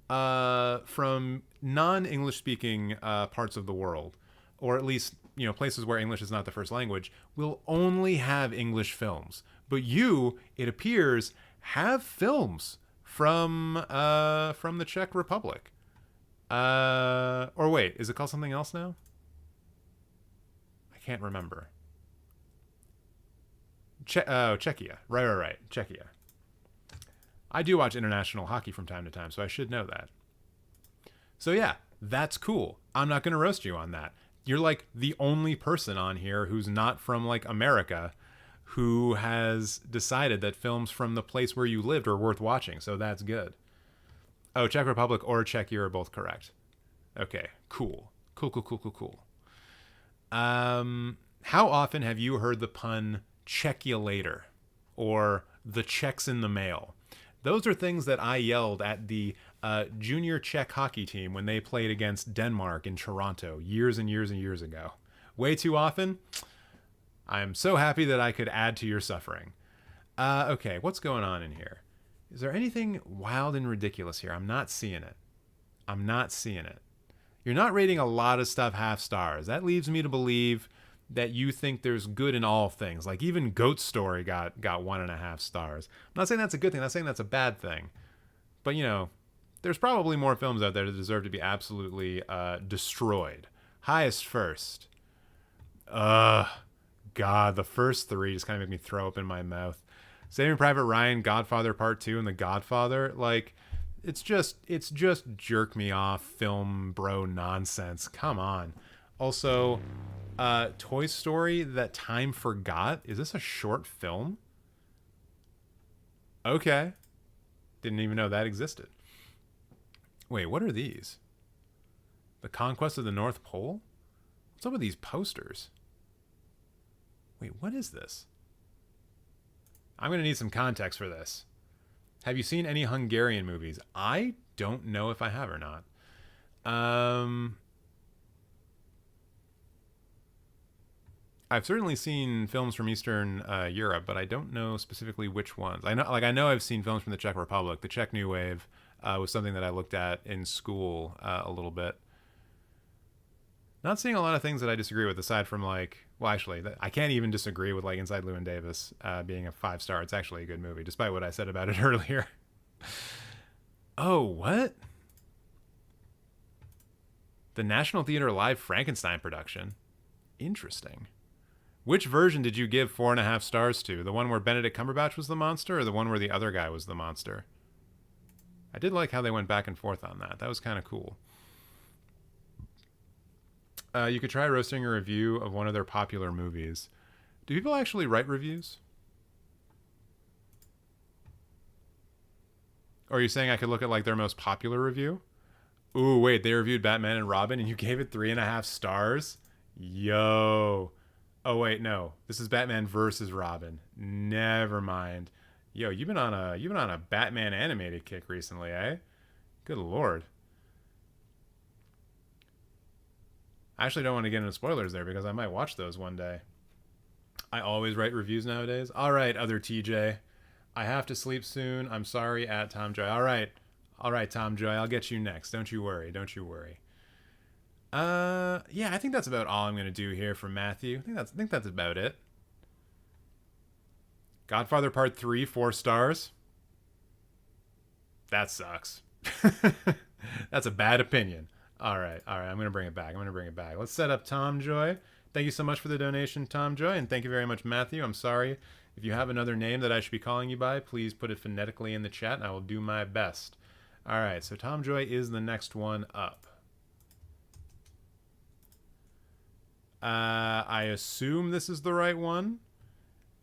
from non-English speaking parts of the world, or at least, places where English is not the first language, will only have English films. But you, it appears, have films from the Czech Republic. Or wait, is it called something else now? I can't remember. Czechia. Right. Czechia. I do watch international hockey from time to time, so I should know that. So yeah, that's cool. I'm not going to roast you on that. You're like the only person on here who's not from like America who has decided that films from the place where you lived are worth watching, so that's good. Oh, Czech Republic or Czechia are both correct. Okay, cool. How often have you heard the pun Czechia later or the checks in the mail? Those are things that I yelled at the junior Czech hockey team when they played against Denmark in Toronto years and years and years ago. Way too often. I'm so happy that I could add to your suffering. Okay, what's going on in here? Is there anything wild and ridiculous here? I'm not seeing it. You're not rating a lot of stuff half stars. That leads me to believe that you think there's good in all things. Like even Goat Story got 1.5 stars. I'm not saying that's a good thing. I'm not saying that's a bad thing. But, there's probably more films out there that deserve to be absolutely destroyed. Highest first. God, the first three just kind of make me throw up in my mouth. Saving Private Ryan, Godfather Part 2, and The Godfather, like, it's just jerk me off film bro nonsense. Come on. Also, Toy Story That Time Forgot. Is this a short film? Okay. Didn't even know that existed. Wait, what are these? The Conquest of the North Pole? What's up with these posters? Wait, what is this? I'm going to need some context for this. Have you seen any Hungarian movies? I don't know if I have or not. I've certainly seen films from Eastern Europe, but I don't know specifically which ones. I know I've seen films from the Czech Republic. The Czech New Wave was something that I looked at in school a little bit. Not seeing a lot of things that I disagree with, aside from I can't even disagree with like Inside Llewyn Davis being a 5-star. It's actually a good movie, despite what I said about it earlier. Oh, what? The National Theater Live Frankenstein production. Interesting. Which version did you give 4.5 stars to? The one where Benedict Cumberbatch was the monster, or the one where the other guy was the monster? I did like how they went back and forth on that. That was kind of cool. You could try roasting a review of one of their popular movies. Do people actually write reviews? Or are you saying I could look at like their most popular review? Ooh, wait, they reviewed Batman and Robin and you gave it 3.5 stars? Yo. Oh wait, no. This is Batman versus Robin. Never mind. Yo, you've been on a Batman animated kick recently, eh? Good lord. I actually don't want to get into spoilers there because I might watch those one day. I always write reviews nowadays. All right, other TJ. I have to sleep soon. I'm sorry, at Tom Joy. All right. All right, Tom Joy. I'll get you next. Don't you worry. Don't you worry. Yeah, I think that's about all I'm going to do here for Matthew. I think that's about it. Godfather Part 3, 4 stars. That sucks. That's a bad opinion. All right. I'm going to bring it back. Let's set up Tom Joy. Thank you so much for the donation, Tom Joy, and thank you very much, Matthew. I'm sorry. If you have another name that I should be calling you by, please put it phonetically in the chat, and I will do my best. All right, so Tom Joy is the next one up. I assume this is the right one.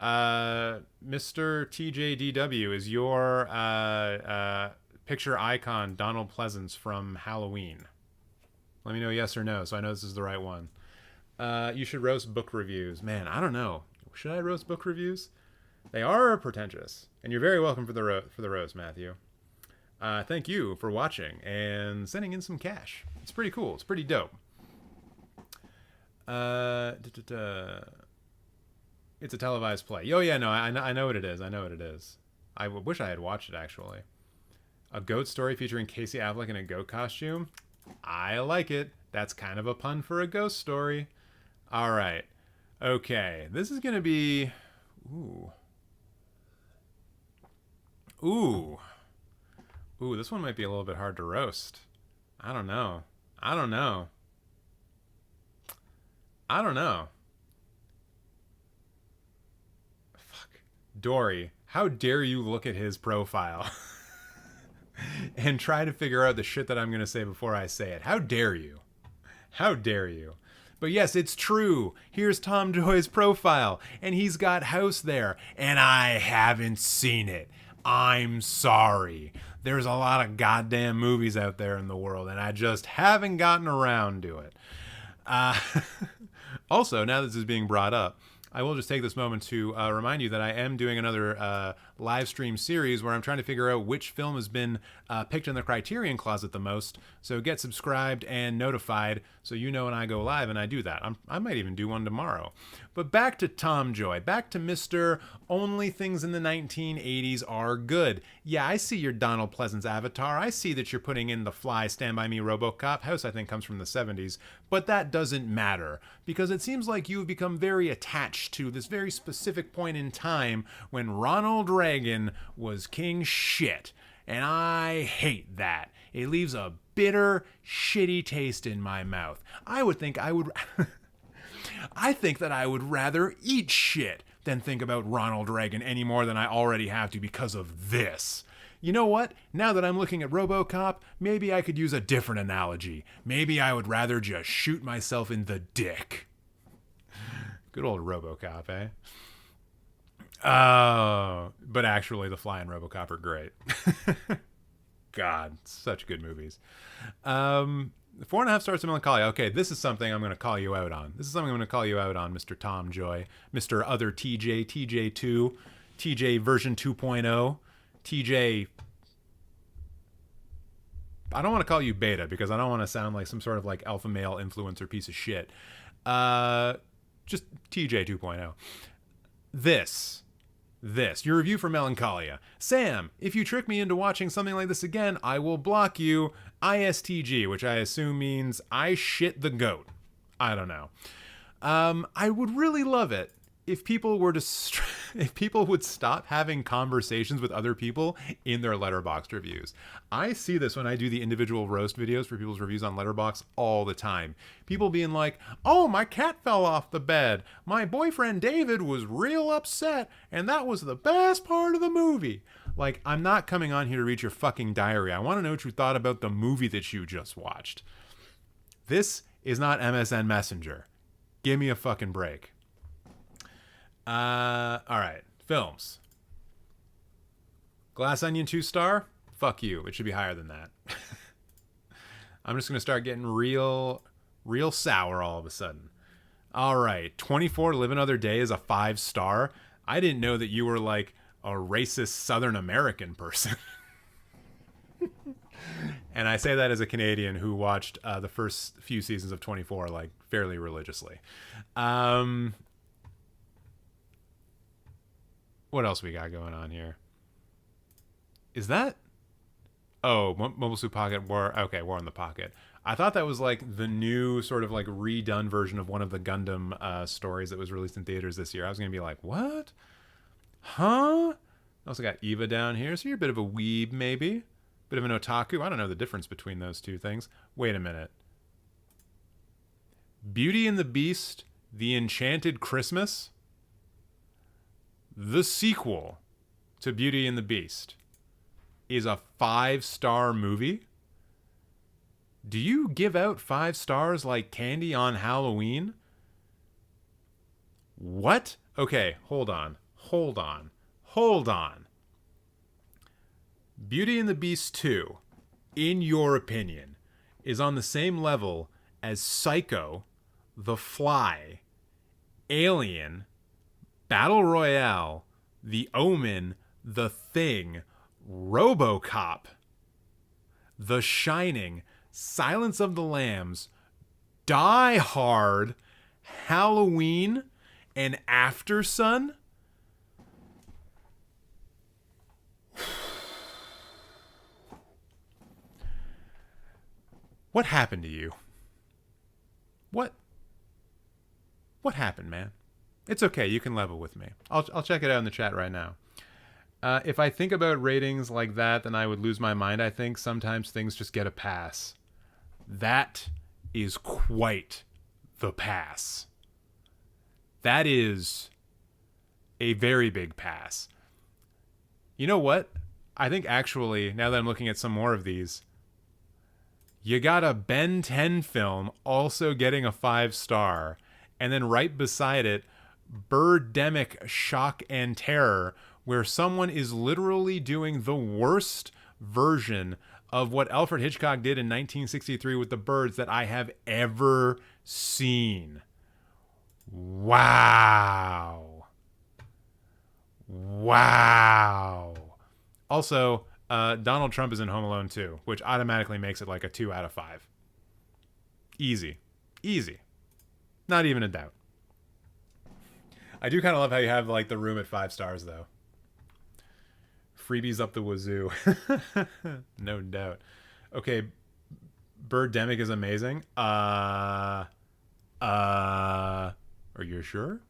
Mr. TJDW, is your picture icon Donald Pleasance from Halloween? Let me know yes or no, so I know this is the right one. You should roast book reviews. Man, I don't know. Should I roast book reviews? They are pretentious, and you're very welcome for the roast, Matthew. Thank you for watching and sending in some cash. It's pretty cool. It's pretty dope. It's a televised play. Oh yeah, no, I know what it is. I wish I had watched it actually. A goat story featuring Casey Affleck in a goat costume. I like it. That's kind of a pun for a ghost story. All right. Okay, this is gonna be. Ooh, this one might be a little bit hard to roast. I don't know. Fuck. Dory, how dare you look at his profile and try to figure out the shit that I'm going to say before I say it. How dare you? But yes, it's true. Here's Tom Joy's profile, and he's got House there, and I haven't seen it. I'm sorry. There's a lot of goddamn movies out there in the world, and I just haven't gotten around to it. Also, now this is being brought up, I will just take this moment to remind you that I am doing another live stream series where I'm trying to figure out which film has been picked in the Criterion Closet the most. So get subscribed and notified so you know when I go live, and I do that. I might even do one tomorrow. But back to Tom Joy, back to Mr. Only Things in the 1980s Are Good. Yeah, I see your Donald Pleasance avatar. I see that you're putting in The Fly, Stand By Me, RoboCop. House, I think, comes from the 70s. But that doesn't matter, because it seems like you've become very attached to this very specific point in time when Ronald Reagan was king shit. And I hate that. It leaves a bitter, shitty taste in my mouth. I think that I would rather eat shit than think about Ronald Reagan any more than I already have to because of this. You know what? Now that I'm looking at RoboCop, maybe I could use a different analogy. Maybe I would rather just shoot myself in the dick. Good old RoboCop, eh? But actually, The Fly and RoboCop are great. God, such good movies. 4.5 stars to Melancholia. Okay, this is something I'm going to call you out on. Mr. Tom Joy, Mr. Other TJ, TJ2, TJ version 2.0, TJ. I don't want to call you beta because I don't want to sound like some sort of like alpha male influencer piece of shit. Just TJ 2.0. This, your review for Melancholia. Sam, if you trick me into watching something like this again, I will block you. ISTG, which I assume means I shit the goat. I don't know. I would really love it if people were to if people would stop having conversations with other people in their Letterboxd reviews. I see this when I do the individual roast videos for people's reviews on Letterboxd all the time. People being like, "Oh, my cat fell off the bed. My boyfriend David was real upset, and that was the best part of the movie." Like, I'm not coming on here to read your fucking diary. I want to know what you thought about the movie that you just watched. This is not MSN Messenger. Give me a fucking break. All right. Films. Glass Onion 2-star? Fuck you. It should be higher than that. I'm just going to start getting real sour all of a sudden. All right. 24 Live Another Day is a 5-star. I didn't know that you were like a racist Southern American person. And I say that as a Canadian who watched the first few seasons of 24 like fairly religiously. What else we got going on here? Is that... Oh, Mobile Suit Pocket War. Okay, War in the Pocket. I thought that was like the new sort of like redone version of one of the Gundam stories that was released in theaters this year. I was going to be like, what? Huh? I also got Eva down here. So you're a bit of a weeb, maybe. Bit of an otaku. I don't know the difference between those two things. Wait a minute. Beauty and the Beast, The Enchanted Christmas? The sequel to Beauty and the Beast is a 5-star movie? Do you give out 5 stars like candy on Halloween? What? Okay, hold on. Beauty and the Beast 2, in your opinion, is on the same level as Psycho, The Fly, Alien, Battle Royale, The Omen, The Thing, RoboCop, The Shining, Silence of the Lambs, Die Hard, Halloween, and After Sun? What happened to you? What happened, man? It's okay. You can level with me. I'll check it out in the chat right now. If I think about ratings like that, then I would lose my mind. I think sometimes things just get a pass. That is quite the pass. That is a very big pass. You know what? I think actually, now that I'm looking at some more of these, you got a Ben 10 film also getting a 5-star, and then right beside it, Birdemic Shock and Terror, where someone is literally doing the worst version of what Alfred Hitchcock did in 1963 with the birds that I have ever seen. Wow. Also, Donald Trump is in Home Alone 2, which automatically makes it like a 2 out of 5. Easy. Not even a doubt. I do kind of love how you have like the room at 5 stars though. Freebies up the wazoo. No doubt. Okay, Birdemic is amazing. Are you sure?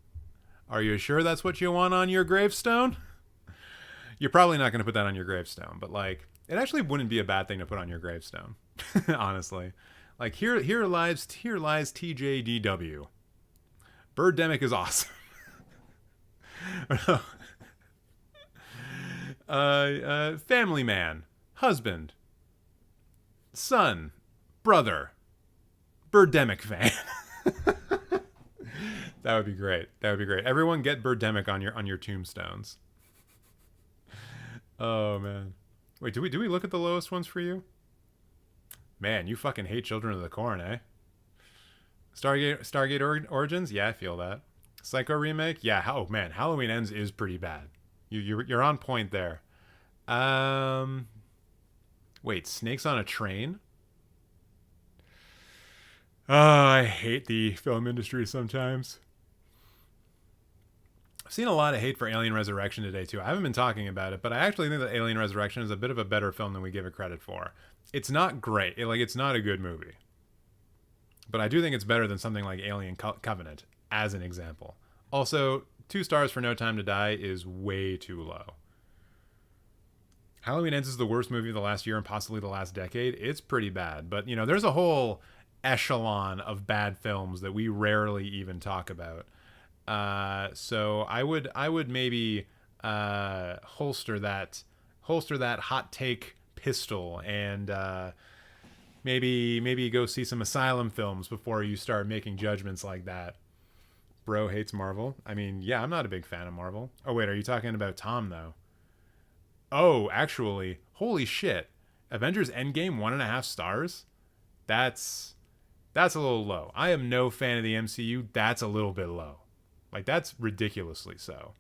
Are you sure that's what you want on your gravestone? You're probably not going to put that on your gravestone, but like, it actually wouldn't be a bad thing to put on your gravestone. Honestly. Like, here lies TJDW. Birdemic is awesome. Family man, husband, son, brother, Birdemic fan. That would be great. Everyone get Birdemic on your tombstones. Oh man. Wait, do we look at the lowest ones for you? Man, you fucking hate Children of the Corn, eh? Stargate Origins? Yeah, I feel that. Psycho remake? Yeah. Oh man, Halloween Ends is pretty bad. You're on point there. Wait, Snakes on a Train? Oh, I hate the film industry sometimes. I've seen a lot of hate for Alien Resurrection today too. I haven't been talking about it, but I actually think that Alien Resurrection is a bit of a better film than we give it credit for. It's not great. It's not a good movie. But I do think it's better than something like Alien Covenant, as an example. Also, 2 stars for No Time to Die is way too low. Halloween Ends is the worst movie of the last year and possibly the last decade. It's pretty bad. But, there's a whole echelon of bad films that we rarely even talk about. So I would maybe holster that hot take pistol and Maybe go see some Asylum films before you start making judgments like that. Bro hates Marvel. I mean, yeah, I'm not a big fan of Marvel. Oh wait, are you talking about Tom though? Oh, actually, holy shit. Avengers Endgame 1.5 stars? That's a little low. I am no fan of the MCU. That's a little bit low. Like, that's ridiculously so.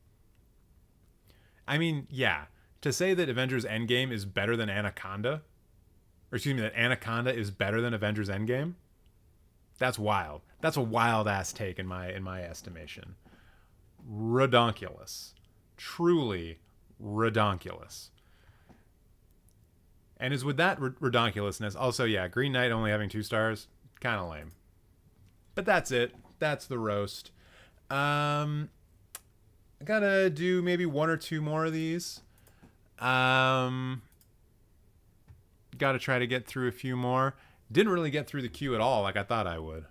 I mean, yeah, to say that Avengers Endgame is better than Anaconda, or excuse me, that Anaconda is better than Avengers Endgame, that's wild. That's a wild ass take in my estimation. Redonkulous. Truly redonkulous. And is with that redonkulousness, also, yeah, Green Knight only having 2 stars, kind of lame. But that's it. That's the roast. I gotta do maybe 1 or 2 more of these. Gotta try to get through a few more. Didn't really get through the queue at all like I thought I would.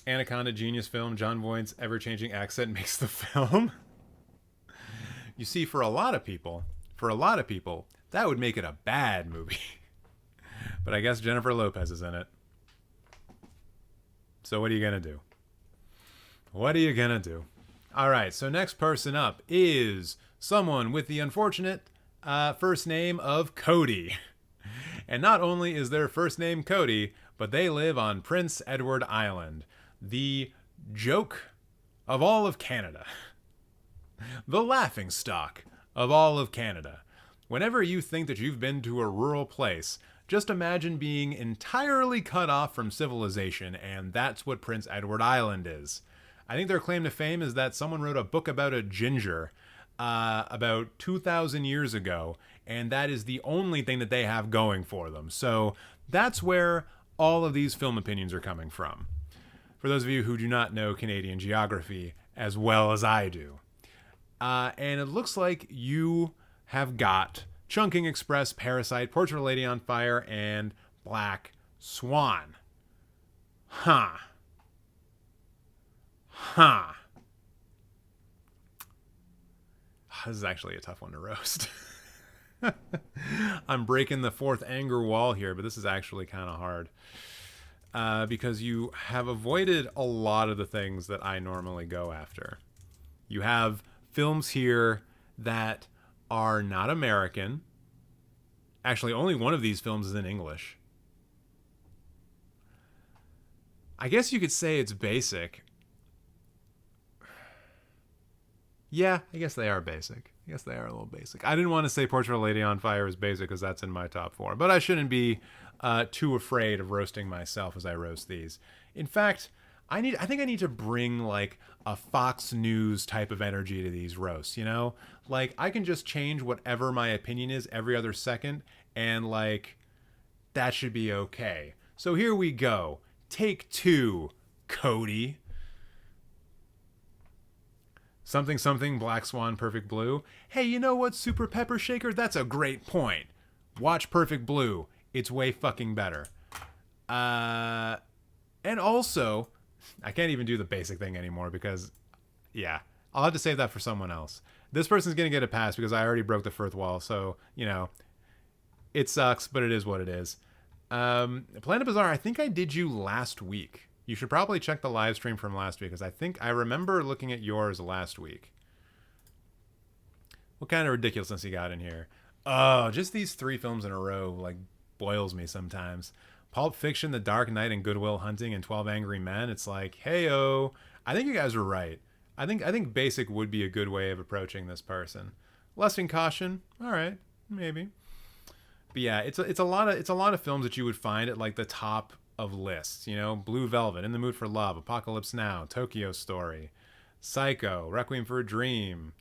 Anaconda, genius film. Jon Voight's ever-changing accent makes the film. You see, for a lot of people, that would make it a bad movie. But I guess Jennifer Lopez is in it. So what are you going to do? What are you going to do? All right, so next person up is someone with the unfortunate first name of Cody. And not only is their first name Cody, but they live on Prince Edward Island, the joke of all of Canada. The laughingstock of all of Canada. Whenever you think that you've been to a rural place, just imagine being entirely cut off from civilization, and that's what Prince Edward Island is. I think their claim to fame is that someone wrote a book about a ginger about 2,000 years ago, and that is the only thing that they have going for them. So that's where all of these film opinions are coming from. For those of you who do not know Canadian geography as well as I do. And it looks like you have got Chungking Express, Parasite, Portrait of a Lady on Fire, and Black Swan. Huh. This is actually a tough one to roast. I'm breaking the fourth anger wall here, but this is actually kind of hard. Because you have avoided a lot of the things that I normally go after. You have films here that are not American. Actually, only one of these films is in English. I guess you could say it's basic. Yeah, I guess they are basic. I guess they are a little basic. I didn't want to say Portrait of a Lady on Fire is basic because that's in my top 4. But I shouldn't be too afraid of roasting myself as I roast these. In fact, I think I need to bring like a Fox News type of energy to these roasts, you know? Like I can just change whatever my opinion is every other second and like that should be okay. So here we go. Take 2, Cody. Something something Black Swan Perfect Blue. Hey, you know what, Super Pepper Shaker? That's a great point. Watch Perfect Blue. It's way fucking better. And also, I can't even do the basic thing anymore because, yeah, I'll have to save that for someone else. This person's going to get a pass because I already broke the fourth wall. So, you know, it sucks, but it is what it is. Planet Bizarre, I think I did you last week. You should probably check the live stream from last week because I think I remember looking at yours last week. What kind of ridiculousness you got in here? Oh, just these 3 films in a row, like, boils me sometimes. Pulp Fiction, The Dark Knight, and Good Will Hunting, and 12 Angry Men. It's like, hey-o. I think you guys are right. I think basic would be a good way of approaching this person. Lusting Caution, all right, maybe. But yeah, it's a lot of films that you would find at like the top of lists. You know, Blue Velvet, In the Mood for Love, Apocalypse Now, Tokyo Story, Psycho, Requiem for a Dream,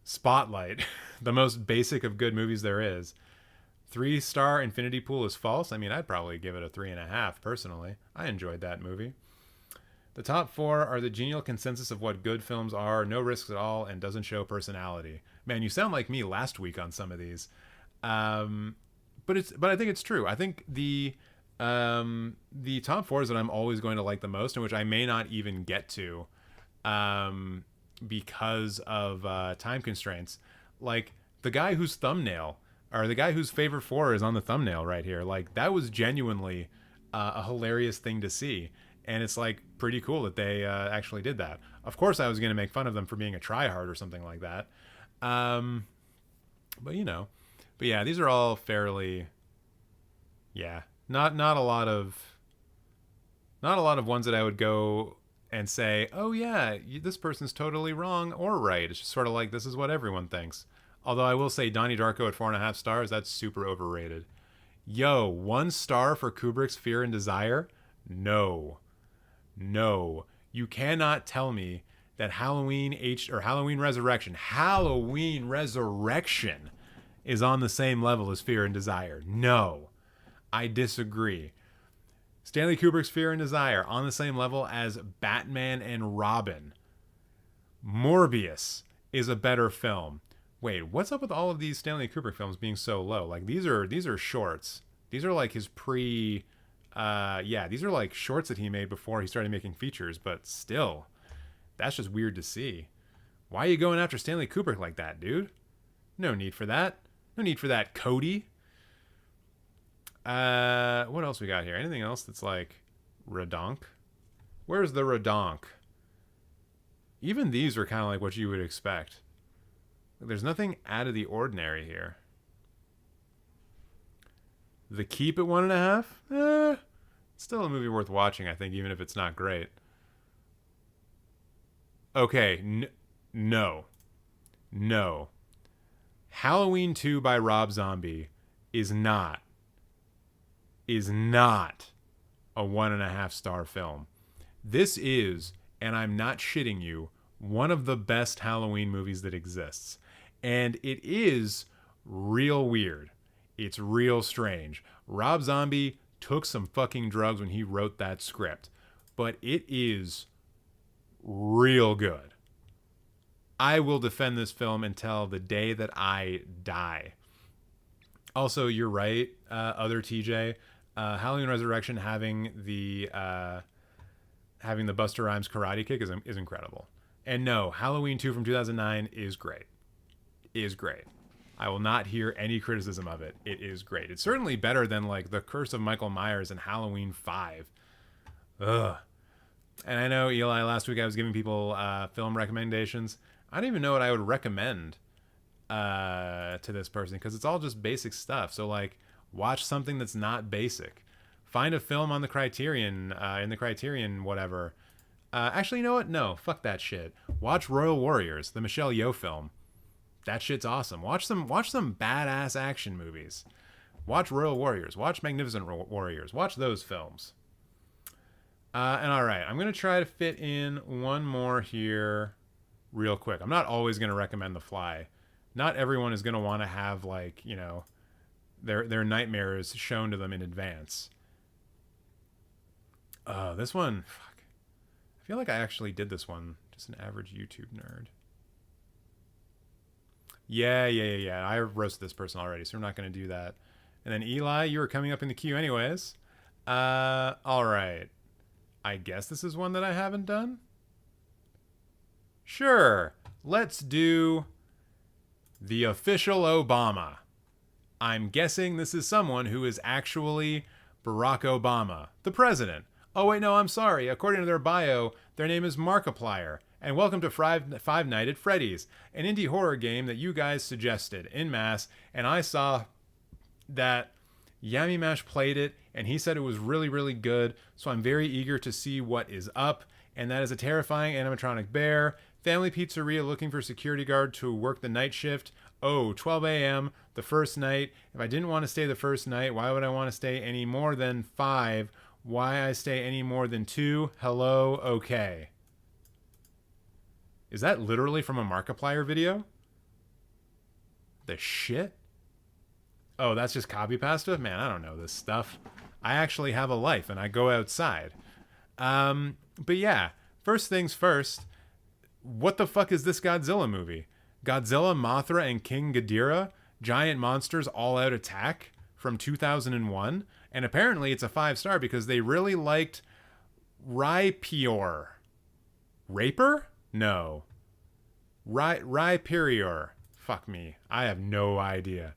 Spotlight, the most basic of good movies there is. 3-star Infinity Pool is false. I mean, I'd probably give it a 3.5 personally. I enjoyed that movie. The top 4 are the genial consensus of what good films are, no risks at all, and doesn't show personality. Man, you sound like me last week on some of these. But I think it's true. I think the top 4s that I'm always going to like the most, and which I may not even get to, because of time constraints, like The Guy Whose Thumbnail or the guy whose favorite four is on the thumbnail right here. Like, that was genuinely a hilarious thing to see. And it's like pretty cool that they actually did that. Of course, I was going to make fun of them for being a tryhard or something like that. But you know, but yeah, these are all fairly, yeah, not a lot of ones that I would go and say, oh yeah, this person's totally wrong or right. It's just sort of like, this is what everyone thinks. Although I will say Donnie Darko at 4.5 stars, that's super overrated. Yo, 1 star for Kubrick's Fear and Desire? No. You cannot tell me that Halloween Resurrection is on the same level as Fear and Desire. No. I disagree. Stanley Kubrick's Fear and Desire on the same level as Batman and Robin. Morbius is a better film. Wait, what's up with all of these Stanley Kubrick films being so low? Like, these are shorts. These are like his these are like shorts that he made before he started making features, but still, that's just weird to see. Why are you going after Stanley Kubrick like that, dude? No need for that. No need for that, Cody. What else we got here? Anything else that's like redonk? Where's the redonk? Even these are kind of like what you would expect. There's nothing out of the ordinary here. The Keep at 1.5? Still a movie worth watching, I think, even if it's not great. Okay, no. Halloween 2 by Rob Zombie is not a 1.5 star film. This is, and I'm not shitting you, one of the best Halloween movies that exists. And it is real weird. It's real strange. Rob Zombie took some fucking drugs when he wrote that script. But it is real good. I will defend this film until the day that I die. Also, you're right, other TJ. Halloween Resurrection having the Busta Rhymes karate kick is incredible. And no, Halloween 2 from 2009 is great. I will not hear any criticism of it. It is great. It's certainly better than like The Curse of Michael Myers and Halloween 5. Ugh. And I know, Eli, last week I was giving people film recommendations. I don't even know what I would recommend to this person because it's all just basic stuff. So like, watch something that's not basic. Find a film on the Criterion, in the Criterion whatever. Actually, you know what? No, fuck that shit. Watch Royal Warriors, the Michelle Yeoh film. That shit's awesome. Watch some badass action movies. Watch Royal Warriors. Watch Magnificent Warriors. Watch those films. And all right, I'm going to try to fit in one more here real quick. I'm not always going to recommend The Fly. Not everyone is going to want to have, like, you know, their nightmares shown to them in advance. This one, fuck. I feel like I actually did this one. Just an average YouTube nerd. Yeah. I roasted this person already, so we're not going to do that. And then Eli, you were coming up in the queue anyways. All right. I guess this is one that I haven't done. Sure. Let's do the official Obama. I'm guessing this is someone who is actually Barack Obama, the president. Oh, wait, no, I'm sorry. According to their bio, their name is Markiplier. And welcome to Five Nights at Freddy's, an indie horror game that you guys suggested en masse. And I saw that Yami Mash played it, and he said it was really, really good. So I'm very eager to see what is up. And that is a terrifying animatronic bear. Family pizzeria looking for security guard to work the night shift. Oh, 12 a.m., the first night. If I didn't want to stay the first night, why would I want to stay any more than 5? Why I stay any more than 2? Hello, okay. Is that literally from a Markiplier video? The shit? Oh, that's just copy pasta? Man, I don't know this stuff. I actually have a life and I go outside. But yeah, first things first, what the fuck is this Godzilla movie? Godzilla, Mothra, and King Ghidorah, giant monsters all-out attack from 2001. And apparently it's a 5-star because they really liked Rhyperior. Raper? No. Rhyperior. Fuck me. I have no idea.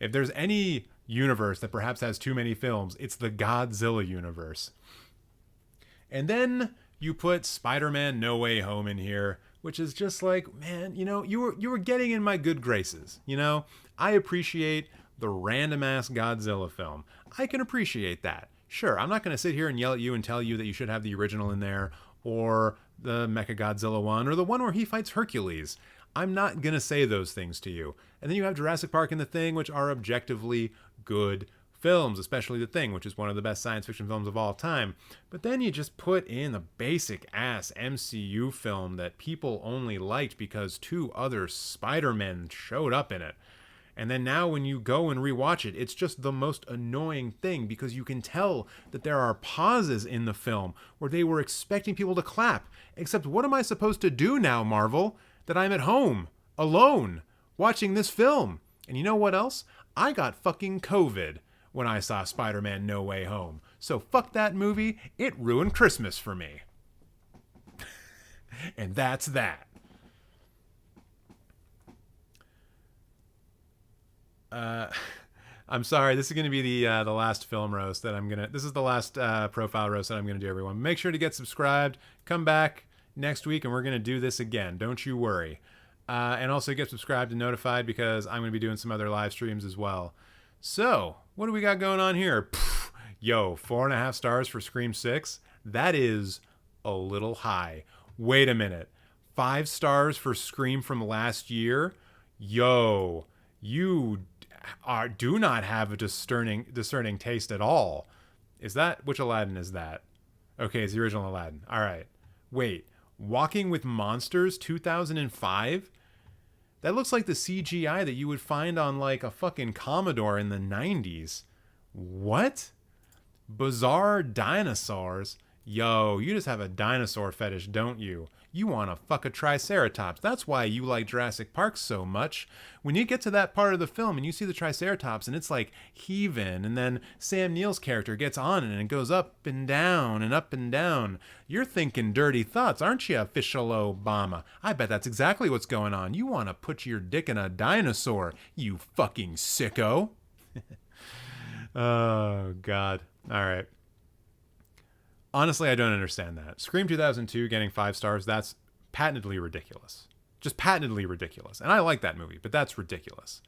If there's any universe that perhaps has too many films, it's the Godzilla universe. And then you put Spider-Man No Way Home in here, which is just like, man, you know, you were getting in my good graces. You know, I appreciate the random ass Godzilla film. I can appreciate that. Sure, I'm not going to sit here and yell at you and tell you that you should have the original in there, or the Mechagodzilla one, or the one where he fights Hercules. I'm not going to say those things to you. And then you have Jurassic Park and The Thing, which are objectively good films, especially The Thing, which is one of the best science fiction films of all time. But then you just put in a basic ass MCU film that people only liked because 2 other Spider-Men showed up in it. And then now when you go and rewatch it, it's just the most annoying thing, because you can tell that there are pauses in the film where they were expecting people to clap. Except, what am I supposed to do now, Marvel? That I'm at home, alone, watching this film. And you know what else? I got fucking COVID when I saw Spider-Man No Way Home. So fuck that movie. It ruined Christmas for me. And that's that. I'm sorry. This is going to be the last film roast that I'm gonna. This is the last profile roast that I'm gonna do. Everyone, make sure to get subscribed. Come back next week, and we're gonna do this again. Don't you worry. And also get subscribed and notified, because I'm gonna be doing some other live streams as well. So, what do we got going on here? Yo, 4.5 stars for Scream 6. That is a little high. Wait a minute. 5 stars for Scream from last year. Yo, you do not have a discerning taste at all. Is that, which Aladdin is that? Okay, it's the original Aladdin. All right. Wait, Walking with Monsters 2005? That looks like the CGI that you would find on like a fucking Commodore in the 90s. What? Bizarre Dinosaurs? Yo, you just have a dinosaur fetish, don't you? You want to fuck a Triceratops. That's why you like Jurassic Park so much. When you get to that part of the film and you see the Triceratops and it's like heaving, and then Sam Neill's character gets on it and it goes up and down and up and down, you're thinking dirty thoughts, aren't you, Official Obama? I bet that's exactly what's going on. You want to put your dick in a dinosaur, you fucking sicko. Oh, God. All right. Honestly, I don't understand that. Scream 2002 getting 5 stars, that's patently ridiculous. Just patently ridiculous. And I like that movie, but that's ridiculous.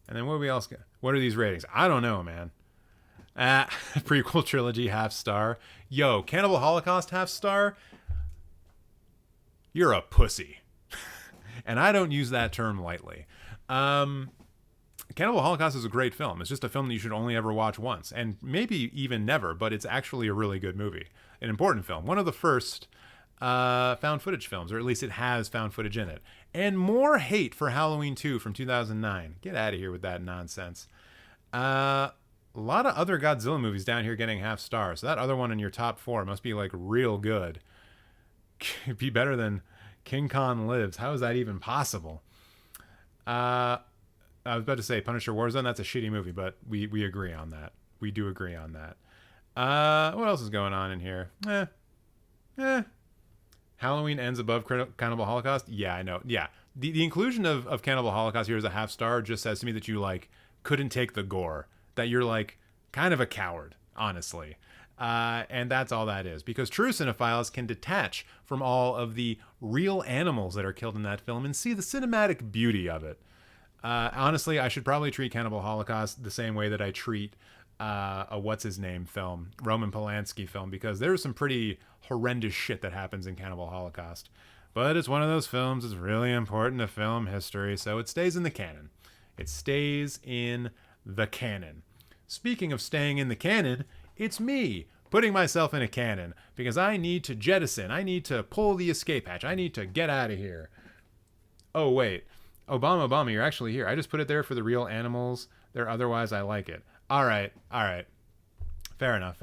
And then what do we else get? What are these ratings? I don't know, man. Prequel trilogy, half star. Yo, Cannibal Holocaust, half star? You're a pussy. And I don't use that term lightly. Cannibal Holocaust is a great film. It's just a film that you should only ever watch once, and maybe even never, but it's actually a really good movie. An important film. One of the first found footage films, or at least it has found footage in it. And more hate for Halloween 2 from 2009. Get out of here with that nonsense. A lot of other Godzilla movies down here getting half stars. So that other one in your top 4 must be like real good. It'd be better than King Kong Lives. How is that even possible? I was about to say Punisher Warzone. That's a shitty movie, but we agree on that. We do agree on that. What else is going on in here? Halloween ends above Cannibal Holocaust. Yeah, I know. Yeah, the inclusion of Cannibal Holocaust here as a half star just says to me that you like couldn't take the gore. That you're like kind of a coward, honestly. And that's all that is, because true cinephiles can detach from all of the real animals that are killed in that film and see the cinematic beauty of it. Honestly, I should probably treat Cannibal Holocaust the same way that I treat a what's-his-name film, Roman Polanski film, because there's some pretty horrendous shit that happens in Cannibal Holocaust. But it's one of those films that's really important to film history, so it stays in the canon. It stays in the canon. Speaking of staying in the canon, it's me putting myself in a canon, because I need to jettison. I need to pull the escape hatch. I need to get out of here. Oh, wait. Obama, you're actually here. I just put it there for the real animals. There, otherwise I like it. All right. Fair enough.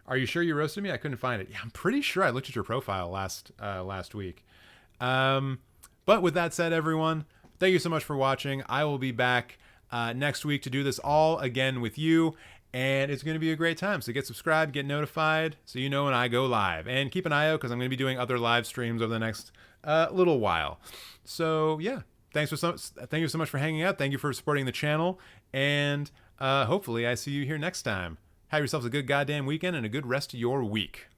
Are you sure you roasted me? I couldn't find it. Yeah, I'm pretty sure I looked at your profile last week. But with that said, everyone, thank you so much for watching. I will be back next week to do this all again with you, and it's going to be a great time. So get subscribed, get notified, so you know when I go live. And keep an eye out, because I'm going to be doing other live streams over the next little while. So, yeah. thank you so much for hanging out. Thank you for supporting the channel, and hopefully I see you here next time. Have yourselves a good goddamn weekend and a good rest of your week.